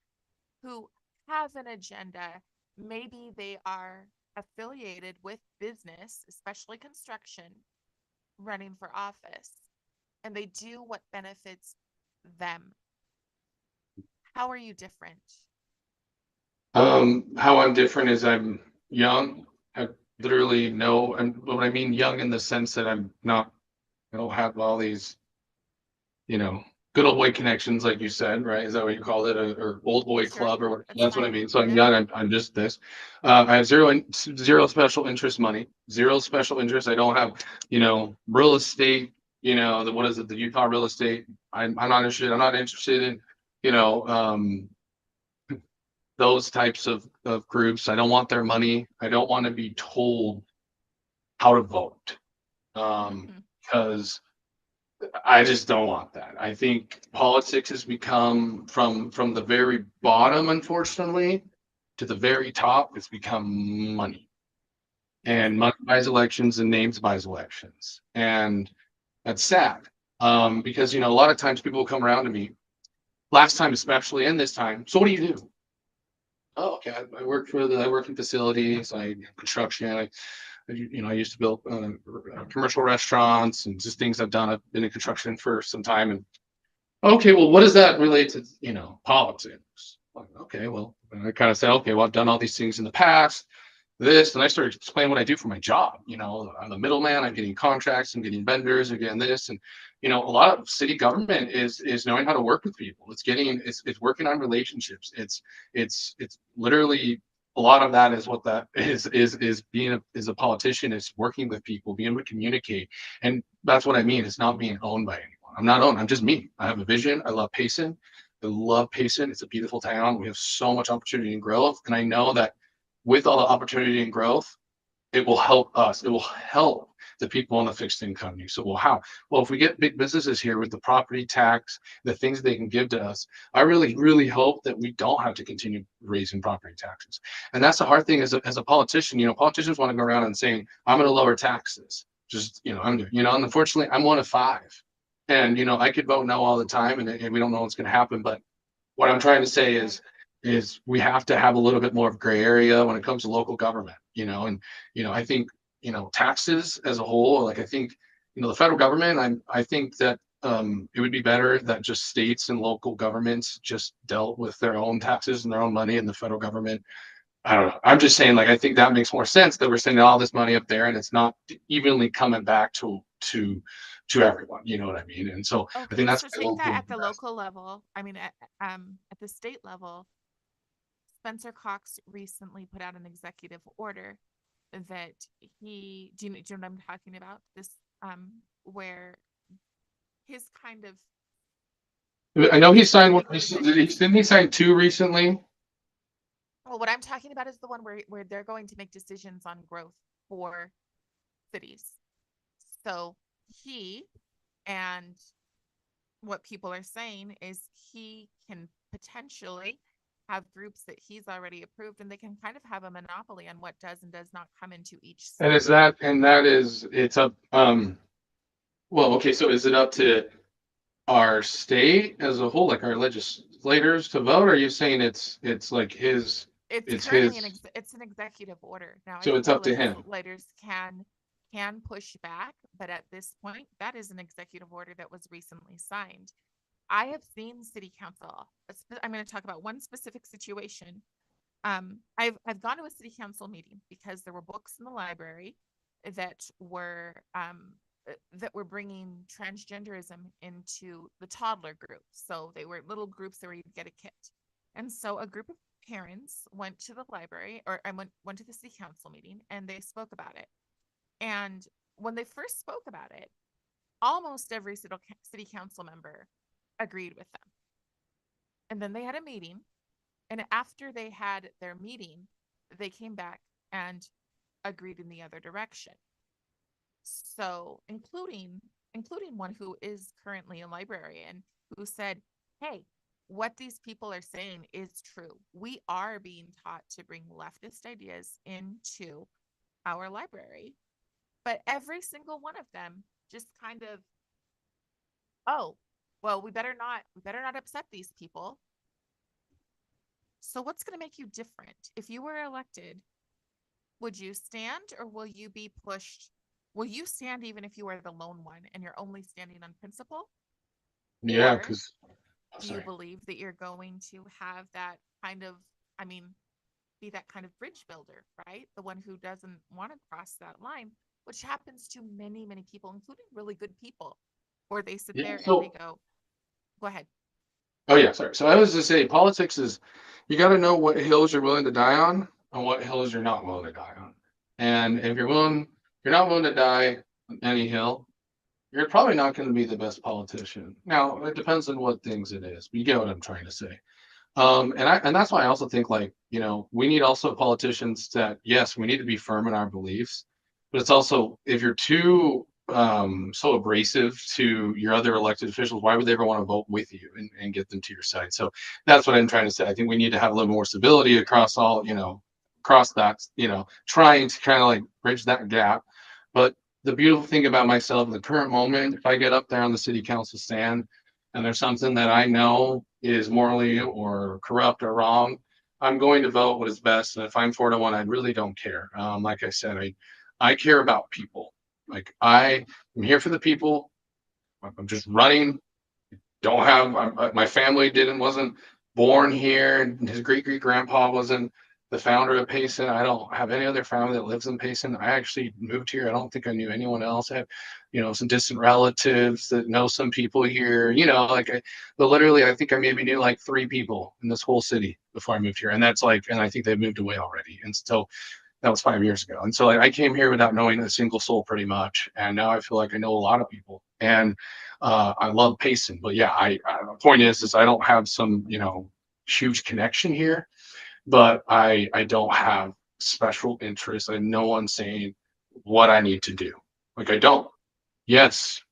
who have an agenda. Maybe they are affiliated with business, especially construction, running for office, and they do what benefits them. How are you different? how I'm different is I'm young. I literally know, and what I mean young in the sense that I'm not, I don't have all these, you know. good old boy connections, like you said, right? Is that what you call it, or old boy Sure, club, or what? that's That's what I fine. mean. So I'm Yep. young. I'm just this. I have zero special interest money, zero special interest. I don't have, real estate. The what is it? The Utah real estate. I'm not interested. I'm not interested in, you know, um, those types of groups. I don't want their money. I don't want to be told how to vote. Hmm. Because I just don't want that. I think politics has become from the very bottom, unfortunately, to the very top, it's become money. Yes. And money buys elections and names buys elections. And that's sad. Because a lot of times people will come around to me, last time especially, and this time, so what do you do? Oh, okay. I work in facilities, I construction, I used to build commercial restaurants and just things I've done. I've been in construction for some time, and okay, well, what does that relate to, politics? Like, okay, well, and I kind of said, okay, well, I've done all these things in the past, this, and I started explaining what I do for my job. I'm the middleman, I'm getting contracts, I'm getting vendors, I'm getting this. And, a lot of city government is knowing how to work with people. It's working on relationships. It's literally a lot of that is what that is being is a politician, is working with people, being able to communicate. And that's what I mean. It's not being owned by anyone. I'm not owned. I'm just me. I have a vision. I love Payson. I love Payson. It's a beautiful town. We have so much opportunity and growth. And I know that with all the opportunity and growth, it will help us. It will help the people on the fixed income. So, well, how? Well, if we get big businesses here with the property tax, the things they can give to us, I really, really hope that we don't have to continue raising property taxes. And that's the hard thing as a politician. Politicians want to go around and saying, I'm going to lower taxes. Just, I'm doing, and unfortunately, I'm one of five. And, I could vote no all the time, and we don't know what's going to happen. But what I'm trying to say Right. is we have to have a little bit more of gray area when it comes to local government, and I think taxes as a whole, like I think the federal government, I think that it would be better that just states and local governments just dealt with their own taxes and their own money, and the federal government, I don't know. I'm just saying, like, I think that makes more sense that we're sending all this money up there and it's not evenly coming back to everyone. You know what I mean? And so I think Okay, that's so my take that local at the local level. I mean, at the state level, Spencer Cox recently put out an executive order that do you know what I'm talking about? This where his kind of I know he his signed one. big decisions. Didn't he sign two recently? Well, what I'm talking about is the one where they're going to make decisions on growth for cities. So he and what people are saying is he can potentially have groups that he's already approved, and they can kind of have a monopoly on what does and does not come into each And city. it's up. Well, okay. So is it up to our state as a whole, like our legislators to vote? Or are you saying it's like It's it's currently his? it's an executive order. Now, I So think it's the up to him. legislators can push back, but at this point, that is an executive order that was recently signed. I have seen city council. I'm going to talk about one specific situation. I've gone to a city council meeting because there were books in the library that were bringing transgenderism into the toddler group. So they were little groups where you'd get a kit. And so a group of parents went to the library, or I went to the city council meeting, and they spoke about it. And when they first spoke about it, almost every city council member agreed with them. And then they had a meeting, and after they had their meeting, they came back and agreed in the other direction. So, including one who is currently a librarian who said, "Hey, what these people are saying is true. We are being taught to bring leftist ideas into our library." But every single one of them just kind of, "Oh, well, we better not upset these people. So what's going to make you different? If you were elected, would you stand, or will you be pushed? Will you stand even if you are the lone one and you're only standing on principle? Yeah, Or because do you sorry. believe that you're going to have that kind of, I mean, be that kind of bridge builder, right? The one who doesn't want to cross that line, which happens to many, many people, including really good people, where they sit Yeah. there and they So go Go ahead. Oh yeah, sorry. So I was to say politics is you got to know what hills you're willing to die on and what hills you're not willing to die on. And if you're not willing to die on any hill, you're probably not going to be the best politician. Now, it depends on what things it is, but you get what I'm trying to say. And that's why I also think like, we need also politicians that, yes, we need to be firm in our beliefs, but it's also if you're too so abrasive to your other elected officials, why would they ever want to vote with you and get them to your side? So that's what I'm trying to say. I think we need to have a little more stability across all, across that, trying to kind of like bridge that gap. But the beautiful thing about myself in the current moment, if I get up there on the city council stand and there's something that I know is morally or corrupt or wrong, I'm going to vote what is best. And if I'm 4-1, I really don't care. Like I said, I care about people. Like I am here for the people. I'm just running. Don't have my family wasn't born here. His great great grandpa wasn't the founder of Payson. I don't have any other family that lives in Payson. I actually moved here. I don't think I knew anyone else. I have, some distant relatives that know some people here. But literally, I think I maybe knew like 3 people in this whole city before I moved here, and that's like, and I think they've moved away already. And so that was 5 years ago. And so I came here without knowing a single soul pretty much. And now I feel like I know a lot of people. And I love Payson. But yeah, the point is I don't have some, huge connection here, but I don't have special interest. I have no one saying what I need to do. Like I don't. Yes,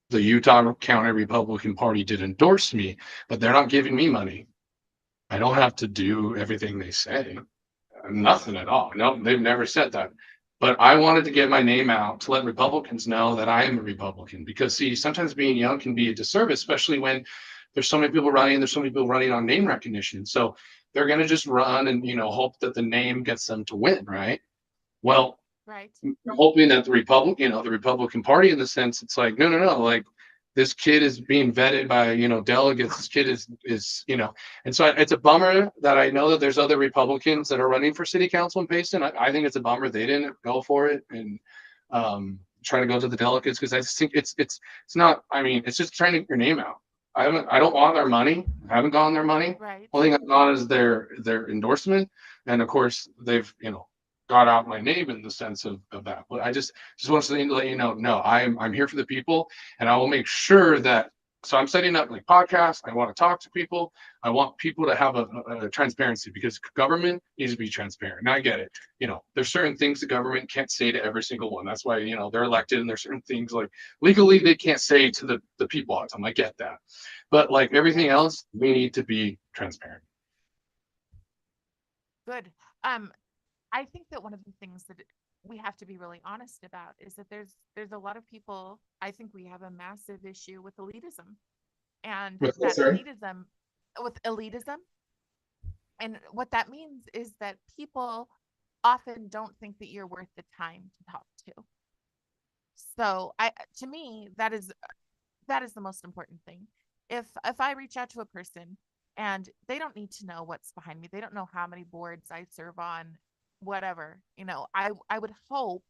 the Utah County Republican Party did endorse me, but they're not giving me money. I don't have to do everything they say. Nothing at all. No, they've never said that. But I wanted to get my name out to let Republicans know that I am a Republican because, see, sometimes being young can be a disservice, especially when there's so many people running. There's so many people running on name recognition. So they're going to just run and, hope that the name gets them to win, right? Well, Right. hoping that the Republican Party, in the sense, it's like, no, no, no, like this kid is being vetted by, delegates. This kid is, and so it's a bummer that I know that there's other Republicans that are running for city council in Payson. I think it's a bummer they didn't go for it and try to go to the delegates because I just think it's not. I mean, it's just trying to get your name out. I don't want their monny. I haven't gotten their money. Right. Only thing I've gone is their endorsement, and of course they've got out my name in the sense of that. But I just want to let you know, no, I'm here for the people, and I will make sure that. So I'm setting up like podcasts. I want to talk to people. I want people to have a transparency because government needs to be transparent. And I get it. There's certain things the government can't say to every single one. That's why they're elected, and there's certain things like legally they can't say to the people all the time. I get that, but like everything Right. else, we need to be transparent. Good. Um, I think that one of the things that we have to be really honest about is that there's a lot of people. I think we have a massive issue with elitism, and With that sorry. elitism, and what that means is that people often don't think that you're worth the time to talk to. So I to me that is the most important thing. If I reach out to a person and they don't need to know what's behind me, they don't know how many boards I serve on, whatever, I would hope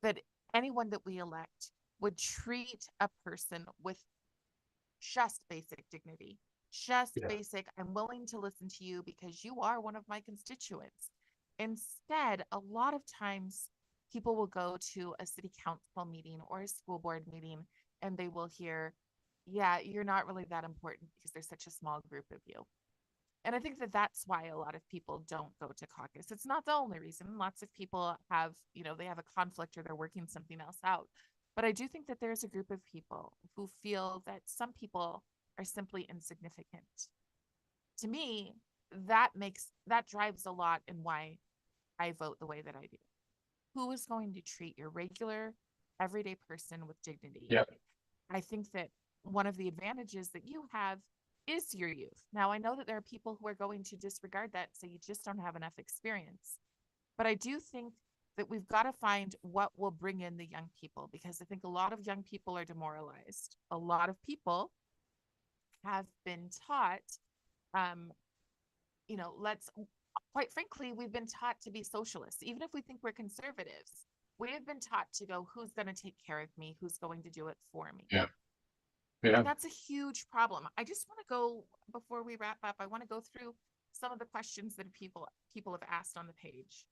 that anyone that we elect would treat a person with just basic dignity, just Yeah. basic, I'm willing to listen to you because you are one of my constituents. Instead, a lot of times people will go to a city council meeting or a school board meeting and they will hear, yeah, you're not really that important because there's such a small group of you. And I think that that's why a lot of people don't go to caucus. It's not the only reason. Lots of people have, they have a conflict or they're working something else out. But I do think that there's a group of people who feel that some people are simply insignificant. To me, that drives a lot in why I vote the way that I do. Who is going to treat your regular, everyday person with dignity? Yeah. I think that one of the advantages that you have is your youth. Now, I know that there are people who are going to disregard that, so you just don't have enough experience. But I do think that we've got to find what will bring in the young people because I think a lot of young people are demoralized. A lot of people have been taught, um, let's quite frankly, we've been taught to be socialists. Even if we think we're conservatives, we have been taught to go, who's going to take care of me? Who's going to do it for me? Yeah. Yeah. And that's a huge problem. I just want to go before we wrap up. I want to go through some of the questions that people have asked on the page.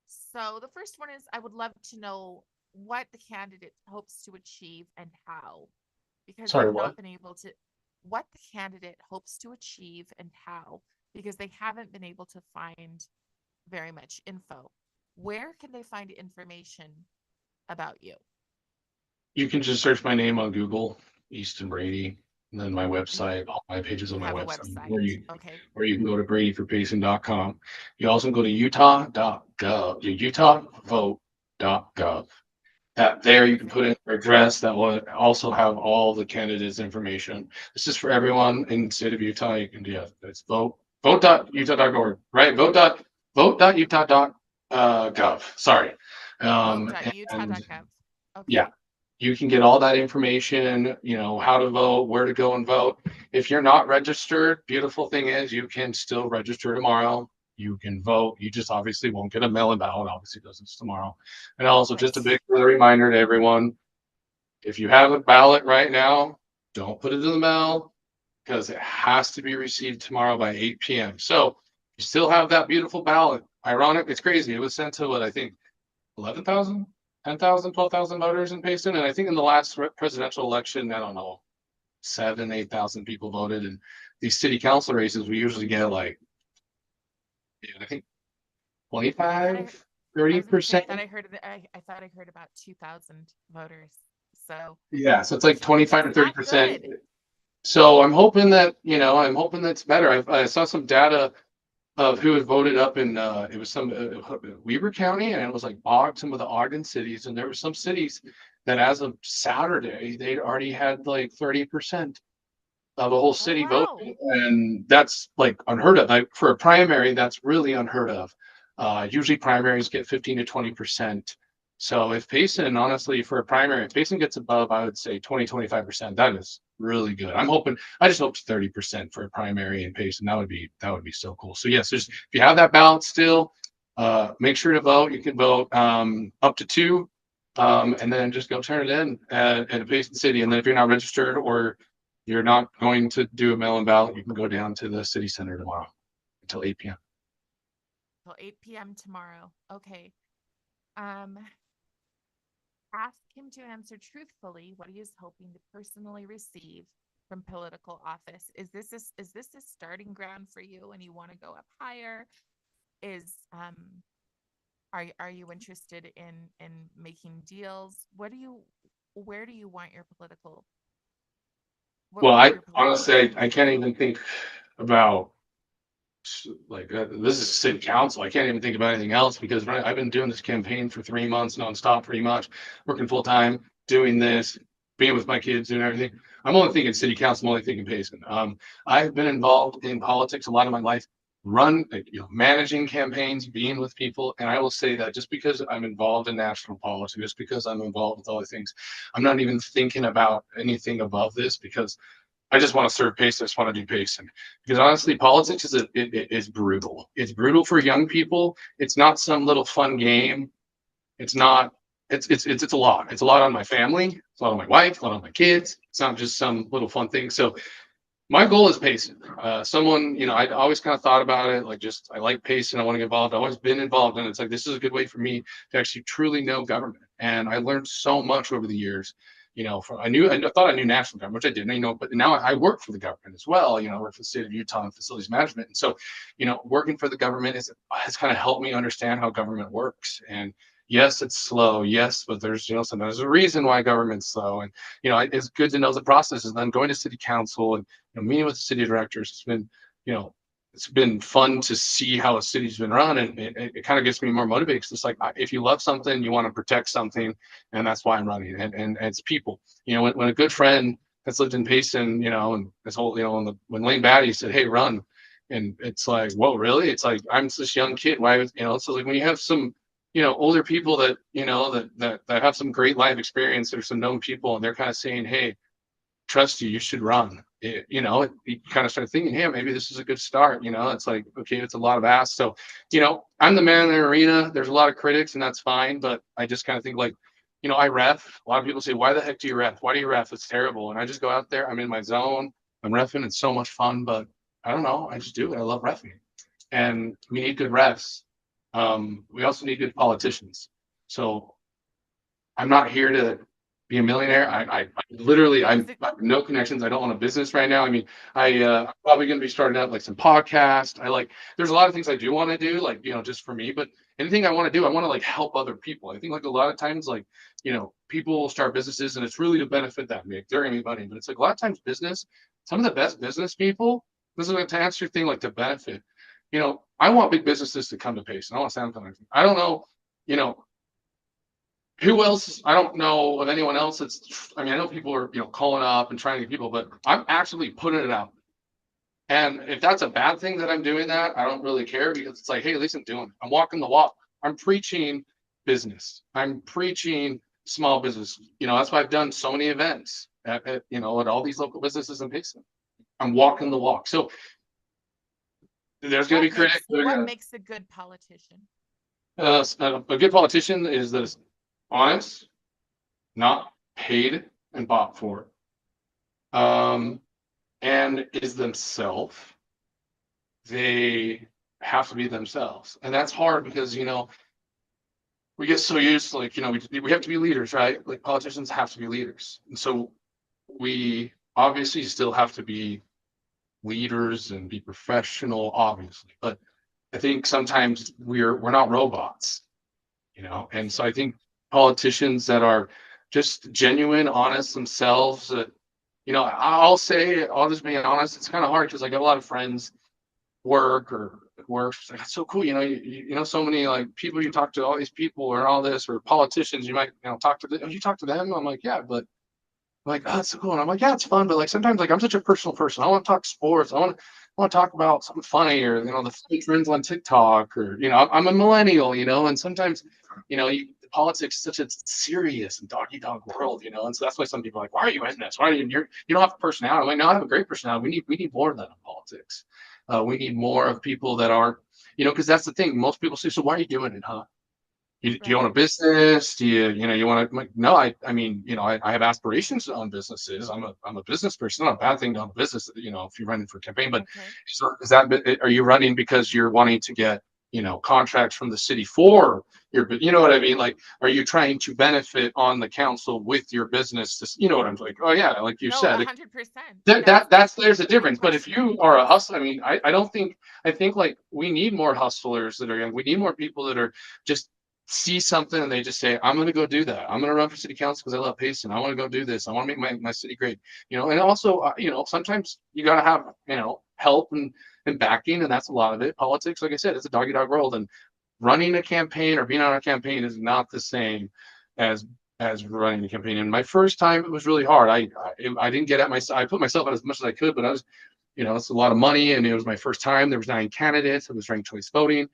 So the first one is I would love to know what the candidate hopes to achieve and how, because Sorry, they've what? not been able to, what the candidate hopes to achieve and how, because they haven't been able to find very much info. Where can they find information about you? You can just search my name on Google, Easton Brady, and then my You website, all my pages on you my have a website, website. Okay. or you can go to bradyforpayson.com. You also go to utah.gov, utahvote.gov. That there you can Perfect. put in your address. That will also have all the candidates' information. This is for everyone in the state of Utah. You can do yeah, it's vote.utah.org, right? Vote.utah.gov. Sorry. And Vote.utah.gov. yeah, Okay. you can get all that information, how to vote, where to go and vote. If you're not registered, beautiful thing is you can still register tomorrow. You can vote. You just obviously won't get a mail-in ballot, obviously, because it's tomorrow. And also, Right. just a big further reminder to everyone, if you have a ballot right now, don't put it in the mail because it has to be received tomorrow by 8 p.m. So you still have that beautiful ballot. Ironic, it's crazy. It was sent to what I think 11,000, 10,000, 12,000 voters in Payson. And I think in the last presidential election, I don't know, 8,000 people voted. And these city council races, we usually get like, I think I thought I 25, I was gonna say I 30%. thought I heard I thought I heard about 2,000 voters. So Yeah. So it's like it's 25 to not 30%. good. So I'm hoping that's better. I saw some data of who had voted up in it was some Weber County, and it was like some of the Ogden cities, and there were some cities that as of Saturday they'd already had like 30% of the whole Oh city wow. voting, and that's like unheard of. Like for a primary, that's really unheard of. Usually primaries get 15 to 20%. So if Payson, honestly, for a primary, if Payson gets above, I would say 20, 25%, that is really good. I just hope 30% for a primary in Payson. That would be so cool. So yes, if you have that ballot still, make sure to vote. You can vote up to two, and then just go turn it in at Payson City. And then if you're not registered or you're not going to do a mail-in ballot, you can go down to the city center tomorrow until 8 p.m. Till 8 p.m. tomorrow. Okay. Um Ask him to answer truthfully what he is hoping to personally receive from political office. Is this a starting ground for you and you want to go up higher? Is are you interested in making deals? Where do you want your political Well, what are I your political honestly, I dreams? can't even think about like this is city council. I can't even think about anything else because I've been doing this campaign for 3 months nonstop, pretty much working full time, doing this, being with my kids, doing everything. I'm only thinking city council. I'm only thinking Payson. I've been involved in politics a lot of my life, managing campaigns, being with people, and I will say that just because I'm involved in national politics, just because I'm involved with all the things, I'm not even thinking about anything above this because I just want to serve Payson. I just want to do Payson because honestly, politics is brutal. It's brutal for young people. It's not some little fun game. It's not. It's a lot. It's a lot on my family. It's a lot on my wife. A lot on my kids. It's not just some little fun thing. So my goal is Payson. I always kind of thought about it, like just I like Payson. I want to get involved. I've always been involved, and it's like this is a good way for me to actually truly know government. And I learned so much over the years. I thought I knew national government, which I didn't. But now I work for the government as well. I work for the state of Utah in facilities management, and so working for the government has kind of helped me understand how government works. And yes, it's slow. Yes, but there's sometimes there's a reason why government's slow, and it's good to know the process. And then going to city council and meeting with the city directors, you know, it's been fun to see how a city's been run, and it kind of gets me more motivated. 'Cause it's like if you love something, you want to protect something, and that's why I'm running. And it's people. When a good friend that's lived in Payson, and this whole, when Lane Batty said, "Hey, run," and it's like, "Whoa, really?" It's like I'm this young kid. Why was So like when you have some older people that that have some great life experience, there's some known people, and they're kind of saying, "Hey, trust you, you should run." You kind of start thinking, hey, maybe this is a good start. It's like, okay, it's a lot of ask. So, I'm the man in the arena. There's a lot of critics, and that's fine. But I just kind of think like, I ref. A lot of people say, why the heck do you ref? Why do you ref? It's terrible. And I just go out there. I'm in my zone. I'm refing. It's so much fun, but I don't know. I just do it. I love refing. And we need good refs. We also need good politicians. So I'm not here to be a millionaire. I literally, I have no connections. I don't want a business right now. I mean, I'm probably going to be starting out like some podcast. There's a lot of things I do want to do, like, just for me, but anything I want to do, I want to like help other people. I think like a lot of times, like, people start businesses and it's really to benefit them, make their any money. But it's like a lot of times business, some of the best business people, this is like to answer your thing, like to benefit. I want big businesses to come to Payson. I want to sound like I don't know, you know, who else? I don't know of anyone else that's, I mean, I know people are, calling up and trying to get people, but I'm actually putting it out. And if that's a bad thing that I'm doing that, I don't really care because it's like, hey, at least I'm doing it. I'm walking the walk. I'm preaching business. I'm preaching small business. That's why I've done so many events at all these local businesses in Payson. I'm walking the walk. So there's going to be critics. What makes a good politician? A good politician is that honest, not paid and bought for, and is themselves. They have to be themselves, and that's hard because we get so used to, like, we have to be leaders, right? Like politicians have to be leaders, and so we obviously still have to be leaders and be professional, obviously, but I think sometimes we're not robots, and so I think politicians that are just genuine, honest themselves, that, I'll just be honest, it's kind of hard because I got a lot of friends work. It's like, that's so cool. So many like people, you talk to all these people or all this, or politicians, you might, talk to them. Oh, you talk to them. I'm like, yeah, but like, oh, that's so cool. And I'm like, yeah, it's fun. But like, sometimes like I'm such a personal person. I want to talk sports. I want to talk about something funny, or, the funny trends on TikTok, or, I'm a millennial, and sometimes, politics is such a serious and dog eat dog world, and so that's why some people are like, why are you in this? Why are you don't have a personality? I'm like, no, I have a great personality. We need more of that in politics. We need more of people that aren't, because that's the thing. Most people say, so why are you doing it, huh? Do you own a business? Do you want to, like, no, I mean, I have aspirations to own businesses. I'm a business person. It's not a bad thing to own a business, if you're running for a campaign, but so are you running because you're wanting to get, contracts from the city for you know what I mean? Like, are you trying to benefit on the council with your business? What I'm like, oh yeah, like you said, 100%. There's a difference. But if you are a hustler, I mean, I don't think, I think like we need more hustlers that are young. We need more people that are just see something and they just say, I'm going to go do that. I'm going to run for city council because I love Payson. I want to go do this. I want to make my city great. And also, sometimes you got to have, help and backing. And that's a lot of it. Politics, like I said, it's a dog eat dog world. And running a campaign or being on a campaign is not the same as running a campaign. And my first time, it was really hard. I didn't get at I put myself out as much as I could, but I was, it's a lot of money. And it was my first time. There was 9 candidates. It was ranked choice voting.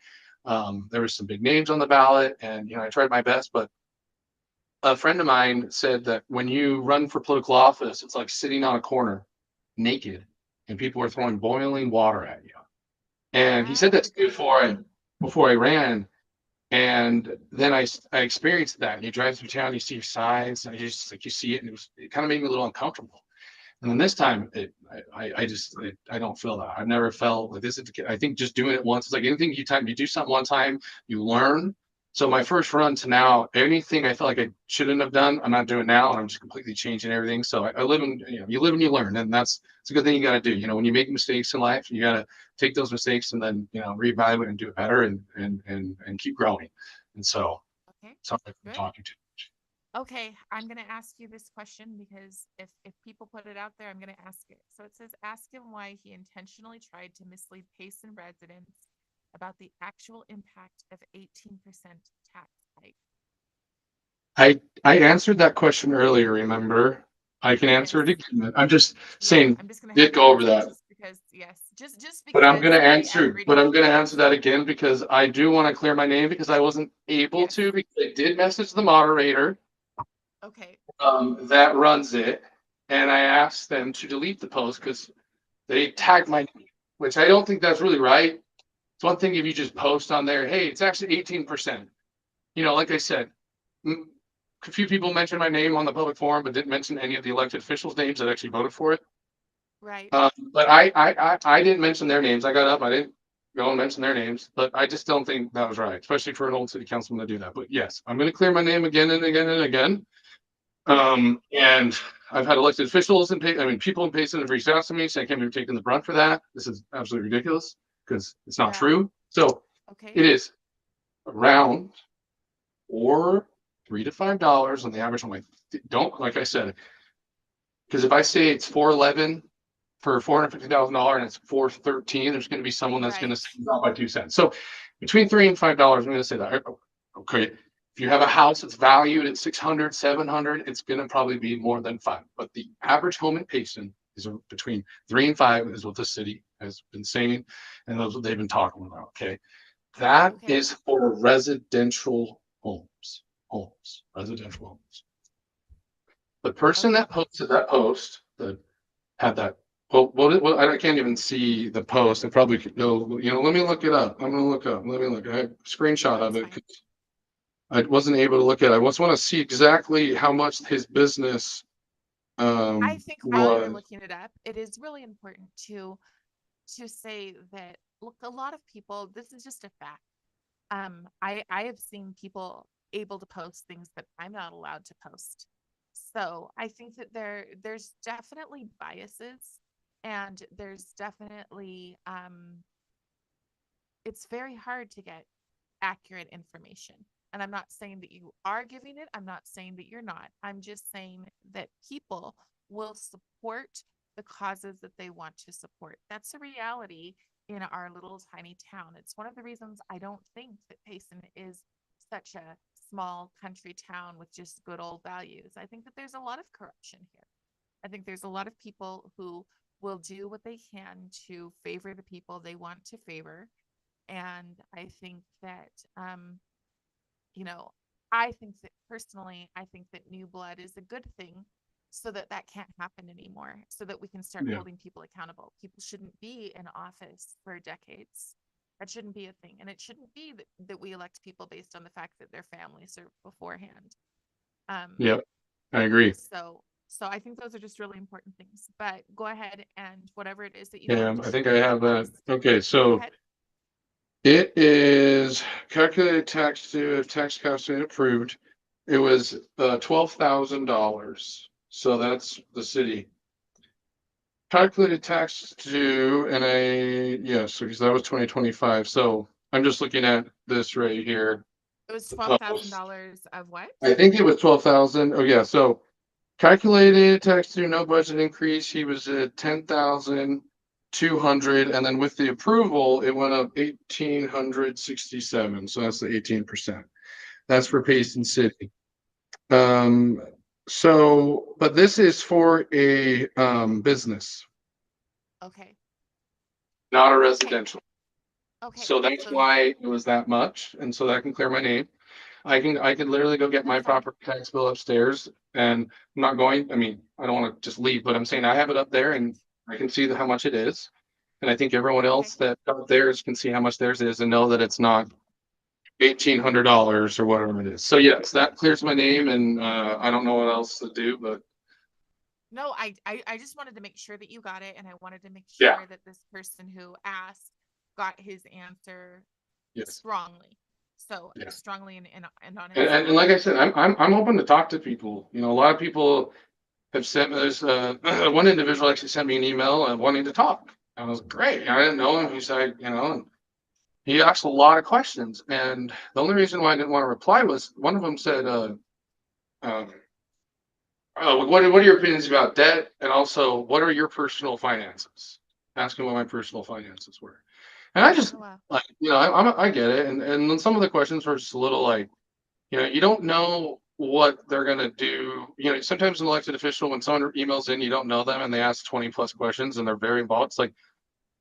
There was some big names on the ballot, and I tried my best. But a friend of mine said that when you run for political office, it's like sitting on a corner naked, and people are throwing boiling water at you. And he said that to me before I ran. And then I experienced that. And you drive through town, you see your signs, and you see it, and it kind of made me a little uncomfortable. And then this time, I don't feel that. I've never felt like this. I think just doing it once, it's like anything you do something one time, you learn. So my first run to now, anything I felt like I shouldn't have done, I'm not doing now, and I'm just completely changing everything. So I live in, you live and you learn, and it's a good thing you got to do. When you make mistakes in life, you got to take those mistakes and then reevaluate and do it better and keep growing. And so, something I'm talking to. Okay, I'm going to ask you this question because if people put it out there, I'm going to ask it. So it says, ask him why he intentionally tried to mislead Payson residents about the actual impact of 18% tax hike. I answered that question earlier, remember? I can answer it again. I'm just saying, I'm just going to did go over that. Just because, yes, just because. But I'm going to answer that again because I do want to clear my name because I wasn't able to, because I did message the moderator. Okay. That runs it, and I asked them to delete the post because they tagged my name, which I don't think that's really right. It's one thing if you just post on there, hey, it's actually 18%. Like I said, a few people mentioned my name on the public forum, but didn't mention any of the elected officials' names that actually voted for it. Right. But I didn't mention their names. I got up. I didn't go and mention their names, but I just don't think that was right, especially for an old city councilman to do that. But yes, I'm going to clear my name again and again and again. Okay. And I've had elected officials and people in Payson have reached out to me saying, "Can't be taking the brunt for that. This is absolutely ridiculous because it's not Yeah. true." So Okay. it is around or $3 to $5 on the average home. Don't, like I said, because if I say it's 411 for $450,000 and it's 413, there's going to be someone that's going to Right. say drop by 2 cents. So between $3 and $5, I'm going to say that. Okay, if you have a house that's valued at 600, 700, it's going to probably be more than five. But the average home in Payson is between 3 and 5, is what the city has been saying, and that's what they've been talking about. Okay, that Okay. is for residential homes. Residential homes. The person Okay. that posted that post that had that. Well, I can't even see the post. I probably could go, let me look it up. I'm gonna look up. Let me look. I have a screenshot No, of it's it fine. 'cause I wasn't able to look at it. I just want to see exactly how much his business I think while you're was. looking it up, it is really important to say that look, a lot of people, this is just a fact. I have seen people able to post things that I'm not allowed to post. So I think that there's definitely biases and there's definitely it's very hard to get accurate information. And I'm not saying that you are giving it. I'm not saying that you're not. I'm just saying that people will support the causes that they want to support. That's a reality in our little tiny town. It's one of the reasons I don't think that Payson is such a small country town with just good old values. I think that there's a lot of corruption here. I think there's a lot of people who will do what they can to favor the people they want to favor. And I think that you know, I think that personally, I think that new blood is a good thing so that that can't happen anymore, so that we can start Yeah, holding people accountable. People shouldn't be in office for decades. That shouldn't be a thing. And it shouldn't be that we elect people based on the fact that their family served beforehand. Um, yeah, I agree. so I think those are just really important things. But go ahead and whatever it is that you Yeah, wanted to I think I share in have that that. post, Okay, go so ahead. it is calculated tax to tax cost approved. It was $12,000. So that's the city. Calculated tax due and yes, because that was 2025. So I'm just looking at this right here. It was The twelve thousand post. dollars of what? I think it was 12,000. Oh yeah. So calculated tax due, no budget increase. He was at 10,200, and then with the approval, it went up 1,867. So that's the 18%. That's for Payson City. Um, but this is for a business, Okay. not a Okay. residential. Okay. So that's So why it was that much, and so that can clear my name. I can literally go get my that's fine. property tax bill upstairs, and I'm not going. I mean, I don't want to just leave, but I'm saying I have it up there, and I can see how much it is, and I think everyone Okay. else that got theirs can see how much theirs is and know that it's not $1,800 or whatever it is. So yes, that clears my name, and I don't know what else to do, but No, I just wanted to make sure that you got it, and I wanted to make yeah, sure that this person who asked got his answer yes, strongly. So yeah. strongly and And, honest. and, and like I said, I'm open to talk to people. A lot of people have sent me. There's one individual actually sent me an email wanting to talk. I was great. I didn't know him. He said, and he asked a lot of questions. And the only reason why I didn't want to reply was one of them said, um, what are your opinions about debt? And also, what are your personal finances? Asking what my personal finances were. And I just Oh wow. like, I get it. And then some of the questions were just a little like, you don't know what they're going to do. Sometimes an elected official, when someone emails in, you don't know them and they ask 20 plus questions and they're very involved. It's like,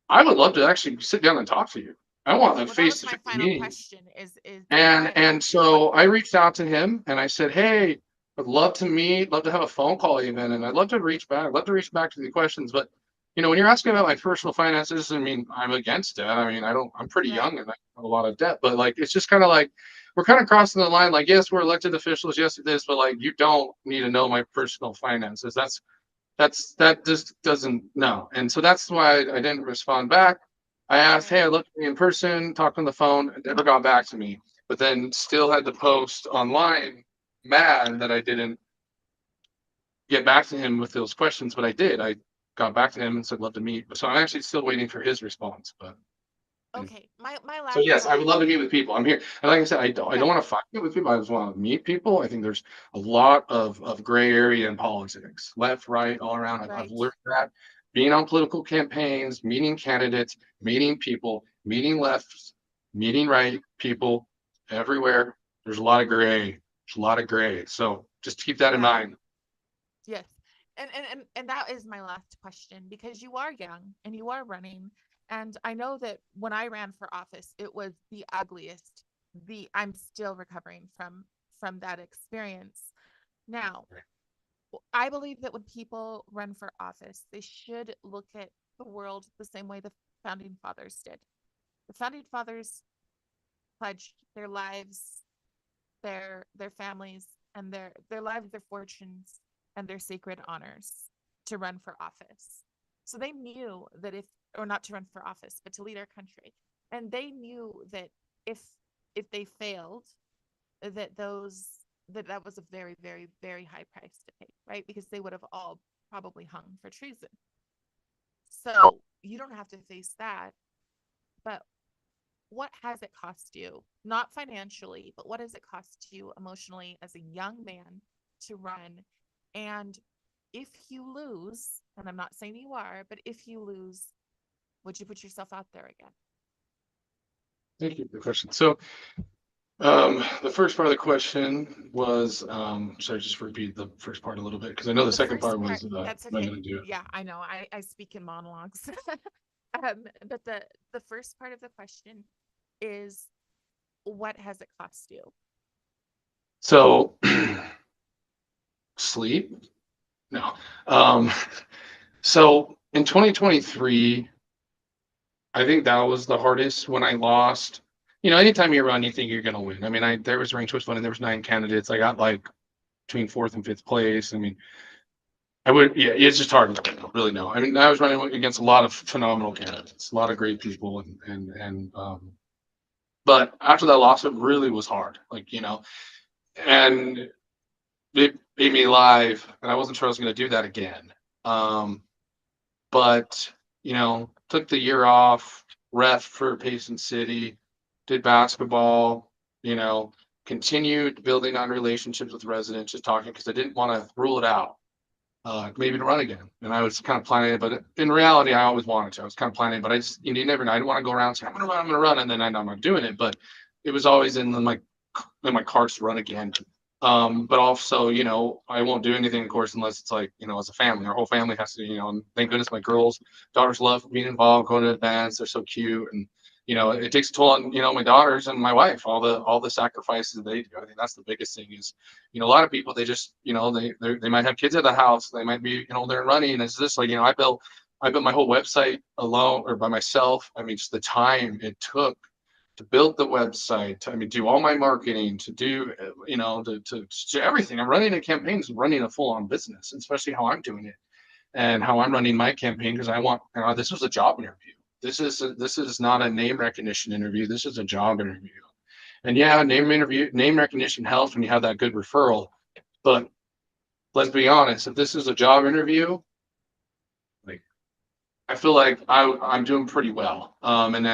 I would love to actually sit down and talk to you. I want a Well, that face was to my face final meeting. question is And, that and what so I reached out to him and I said, hey, I'd love to meet, love to have a phone call even. And I'd love to reach back. I'd love to reach back to the questions. But, when you're asking about my personal finances, I mean, I'm against it. I mean, I'm pretty right. young and I have a lot of debt, but like, it's just kind of like, we're kind of crossing the line. Like, yes, we're elected officials, yes, it is, but like, you don't need to know my personal finances. That just doesn't no. And so that's why I didn't respond back. I asked, Right. hey, I looked at me in person, talked on the phone, it never got back to me. But then still had to post online, mad that I didn't get back to him with those questions. But I did. I got back to him and said, love to meet. So I'm actually still waiting for his response. But yeah. Okay. My So last yes, I would love to meet with people. I'm here, and like I said, I don't yes, want to fight with people. I just want to meet people. I think there's a lot of gray area in politics, left, right, all around. I've right. learned that being on political campaigns, meeting candidates, meeting people, meeting left, meeting right people everywhere. There's a lot of gray. There's a lot of gray. So just keep that in Yeah. mind. Yes. And that is my last question because you are young and you are running. And I know that when I ran for office, it was the ugliest. The I'm still recovering from that experience. Now, I believe that when people run for office, they should look at the world the same way the founding fathers did. The founding fathers pledged their lives, their families, and their lives, their fortunes, and their sacred honors to run for office. So they knew that if, or not to run for office, but to lead our country, and they knew that if if they failed, that those that was a very, very, very high price to pay, right? Because they would have all probably hung for treason. So you don't have to face that, but what has it cost you? Not financially, but what has it cost you emotionally as a young man to run? And if you lose, and I'm not saying you are, but if you lose, would you put yourself out there again? Thank you for the question. So the first part of the question was, sorry, just repeat the first part a little bit because I know the The second first part part, was, that's am I okay. going to do it? Yeah, I know. I speak in monologues. But the first part of the question is, what has it cost you? So sleep? No. Um, so in 2023, I think that was the hardest when I lost. You know, anytime you run, you think you're going to win. I mean, there was ranked choice one and there was 9 candidates. I got like between fourth and fifth place. I mean, yeah, it's just hard to really know. I mean, I was running against a lot of phenomenal candidates, a lot of great people, but after that loss, it really was hard. Like, and it made me live, and I wasn't sure I was going to do that again. Um, but took the year off, ref for Payson City, did basketball, you know, continued building on relationships with residents, just talking because I didn't want to rule it out. Maybe to run again. And I was kind of planning it, but in reality, I always wanted to. I was kind of planning, but I just, you never know. I didn't want to go around saying, I'm going to run, and then I know I'm not doing it. But it was always in my cards to run again. But also, I won't do anything, of course, unless it's like, as a family. Our whole family has to, and thank goodness my daughters love being involved, going to events. They're so cute. And, it takes a toll on, my daughters and my wife, all the sacrifices they do. I think that's the biggest thing is, a lot of people, they just, they might have kids at the house. They might be, they're running. And it's just like, I built my whole website alone or by myself. I mean, just the time it took to build the website, I mean, do all my marketing, to do, to everything. I'm running a campaign, is running a full on business, especially how I'm doing it and how I'm running my campaign because I want, this was a job interview. This is not a name recognition interview. This is a job interview. And yeah, name recognition helps when you have that good referral. But let's be honest, if this is a job interview, like I feel like I'm doing pretty well. And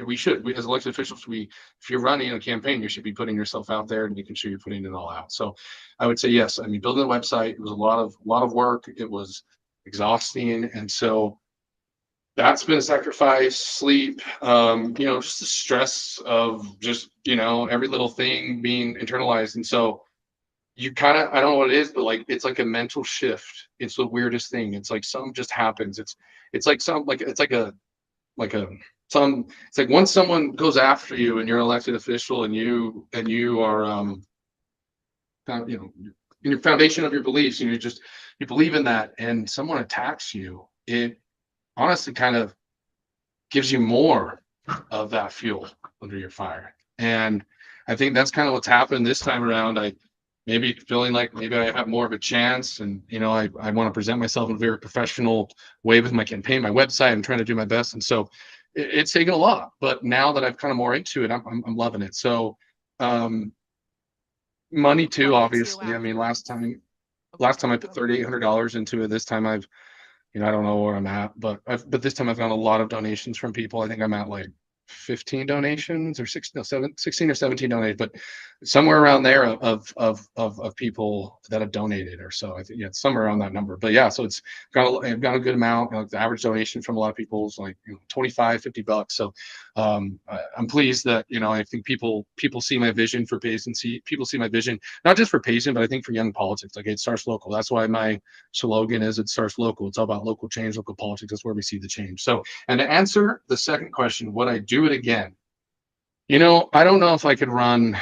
we as elected officials, if you're running a campaign, you should be putting yourself out there and making sure you're putting it all out. So I would say yes. I mean, building a website, it was a lot of work. It was exhausting. And so that's been a sacrifice, sleep, just the stress of just, every little thing being internalized. And so you kind of, I don't know what it is, but like it's like a mental shift. It's the weirdest thing. It's like something just happens. It's like some like it's like a some it's like once someone goes after you and you're an elected official and you are in your foundation of your beliefs and you believe in that and someone attacks you, it honestly kind of gives you more of that fuel under your fire. And I think that's kind of what's happened this time around. I maybe feeling like maybe I have more of a chance, and I want to present myself in a very professional way with my campaign, my website. I'm trying to do my best, and so it's taken a lot. But now that I've kind of more into it, I'm loving it. So um, money too, What gets you obviously. I out the mean, most? Oh, go last ahead. time I Go put ahead. $3,800 into it. This time I don't know where I'm at, but this time I've got a lot of donations from people. I think I'm at like 15 donations or 16, no, 16 or 17 donated, but somewhere around there of people that have donated or so. I think yeah, it's somewhere around that number. But yeah, so I've got a good amount. The average donation from a lot of people is like 25, $50. So I'm pleased that I think people see my vision for Payson. People see my vision not just for Payson, but I think for young politics. Like it starts local. That's why my slogan is it starts local. It's all about local change, local politics. That's where we see the change. So, and to answer the second question, would I do it again? I don't know if I could run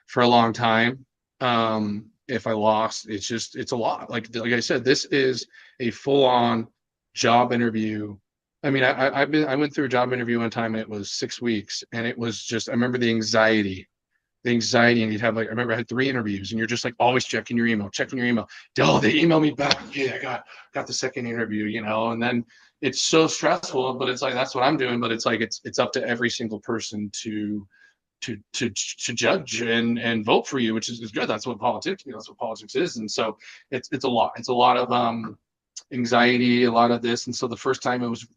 for a long time. If I lost, it's a lot. Like I said, this is a full on job interview. I mean, I went through a job interview one time and it was 6 weeks, and it was just I remember the anxiety, and you'd have like I remember I had 3 interviews, and you're just like always checking your email. Oh, they email me back. Okay, I got the second interview, and then it's so stressful. But it's like that's what I'm doing. But it's like it's up to every single person to judge and vote for you, which is good. That's what politics, that's what politics is. And so it's a lot. It's a lot of anxiety, a lot of this. And so the first time it was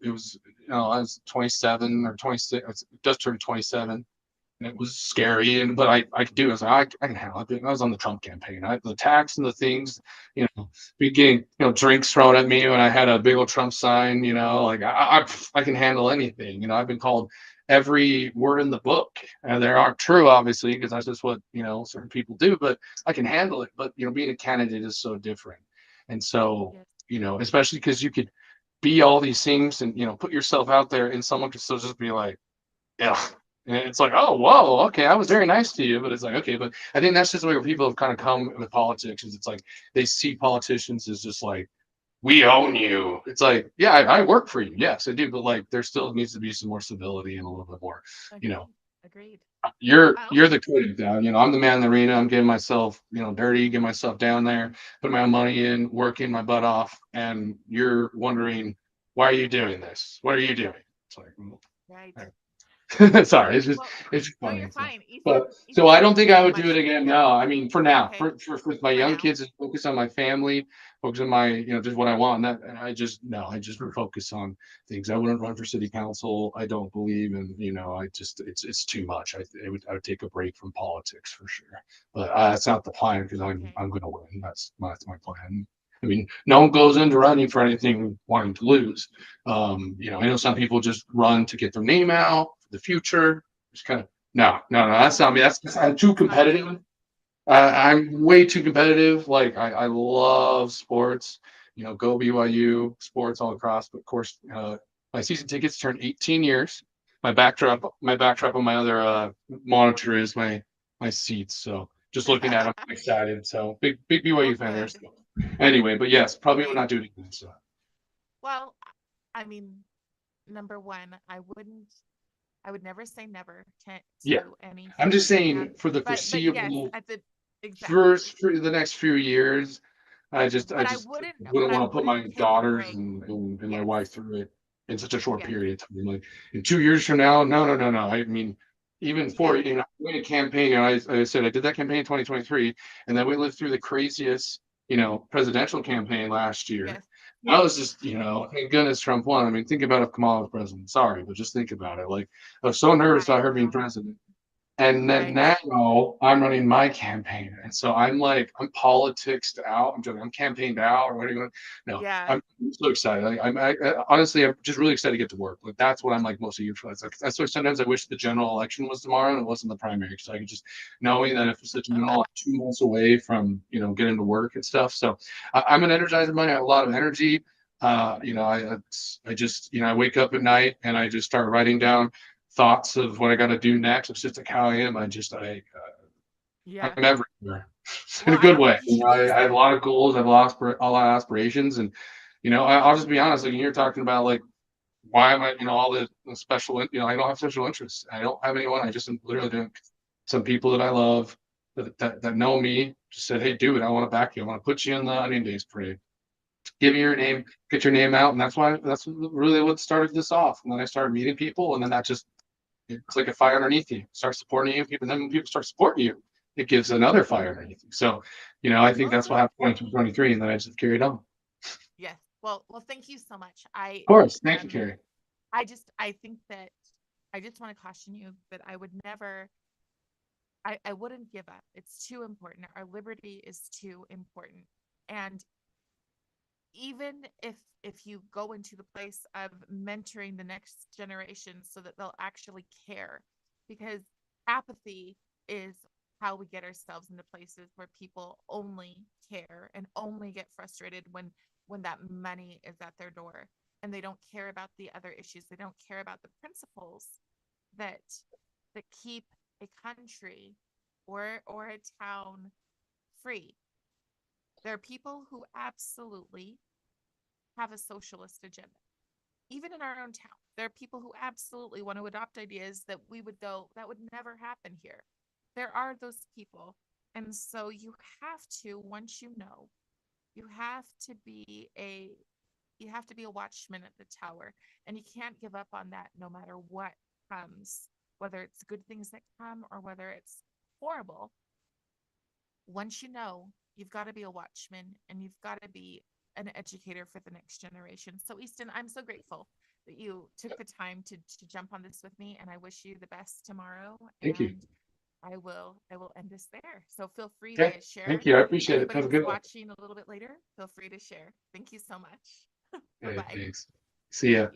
I was 27 or 26, just turned 27, and it was scary. And but I could do it. I was like, I can handle it. I was on the Trump campaign. The tax and the things, be getting drinks thrown at me when I had a big old Trump sign. Like I can handle anything. I've been called every word in the book, and they aren't true, obviously, because that's just what certain people do. But I can handle it. But being a candidate is so different, and so Yes. especially because you could be all these things and put yourself out there, and someone could still just be like, yeah. And it's like, oh, whoa, okay, I was very nice to you, but it's like, okay, but I think that's just the way where people have kind of come with politics. Is it's like they see politicians as just like we own you. It's like, yeah, I work for you, yes, I do, but like there still needs to be some more civility and a little bit more, you know, Agreed. Agreed. you're Okay. the critic now. I'm the man in the arena. I'm getting myself, dirty, getting myself down there, putting my own money in, working my butt off, and you're wondering why are you doing this? What are you doing? It's like, Right. sorry, Well, it's just no, funny. you're So, fine. Easton, so Easton, I thank don't you think I so would do it much. again. Yep. No, I mean for now, Okay. for my For young now. kids, is focus on my family, focus on my just what I want. And I just no, I just would focus on things. I wouldn't run for city council. I don't believe in I just it's too much. I would take a break from politics for sure. But that's not the plan because Okay. I'm going to win. That's my plan. I mean, no one goes into running for anything wanting to lose. I know some people just run to get their name out for the future. Just kind of no, that's not me. I'm too It's not you. competitive. I'm way too competitive. Like I love sports. Go BYU sports all across. But of course, my season tickets turned 18 years. My backdrop on my other monitor is my seats. So just looking at them, I'm excited. So big Well, BYU fan there. good. So anyway, but yes, probably would Great. not do it again. So Well, I mean, number one, I would never say never yeah, to I'm anything just that you have. saying for the But yes, foreseeable at the exactly. first for the next few years, I But I just wouldn't wouldn't but I want to put wouldn't my take a daughters break. and my Yes. wife through it in such a short Yes. period of time. Like in 2 years from now, no. I mean, even for And doing a campaign, I said I did that campaign in 2023, and then we lived through the craziest, presidential campaign last year. yes. I was just, thank goodness Trump won. I mean, think about if Kamala was president. Sorry, but just think about it. Like, I was so nervous I about her being president. And then right. now I'm running my campaign. And so I'm like, I'm politicsed out. I'm joking. I'm campaigned out or whatever. No, Yeah. I'm so excited. Honestly, I'm just really excited to get to work. Like that's what I'm like most eager for. That's why sometimes I wish the general election was tomorrow and it wasn't the primary. So I could just knowing that if it's the general, I'm 2 months away from, getting to work and stuff. So I'm an energizer bunny. I have a lot of energy. I just, I wake up at night and I just start writing down thoughts of what I got to do next. It's just like how I am. Yeah. I'm everywhere in Well, a I good way. appreciate I have a lot of goals. I have a lot of aspirations, and I'll just be honest. Like you're talking about, like why am I, all the special, I don't have special interests. I don't have anyone. I just am literally doing some people that I love that know me just said, "Hey, dude, I want to back you. I want to put you in the Onion Days parade. Give me your name, get your name out." And that's really what started this off. And then I started meeting people, and then that just it's like a fire underneath you. Start supporting you, people. Then when people start supporting you, it gives another fire underneath you. So, I think Well, that's what happened in 2023, and then I just carried on. Of yes. Well, thank you so much. course, thank you, Carrie. I think that I just want to caution you that I would never, I wouldn't give up. It's too important. Our liberty is too important. And even if you go into the place of mentoring the next generation so that they'll actually care, because apathy is how we get ourselves into places where people only care and only get frustrated when that money is at their door, and they don't care about the other issues. They don't care about the principles that keep a country or a town free. There are people who absolutely have a socialist agenda. Even in our own town, there are people who absolutely want to adopt ideas that we would go, that would never happen here. There are those people. And so you have to, once you know, you have to be a watchman at the tower, and you can't give up on that no matter what comes, whether it's good things that come or whether it's horrible. Once you know, you've got to be a watchman and you've got to be an educator for the next generation. So, Easton, I'm so grateful that you took the time to jump on this with me, and I wish you the best tomorrow. Thank you. And I will end this there. So feel free Okay, to share. thank you. I appreciate it. Anybody Have a who's good one. watching a little bit later, feel free to share. Thank you so much. Bye Okay, bye. thanks. See ya.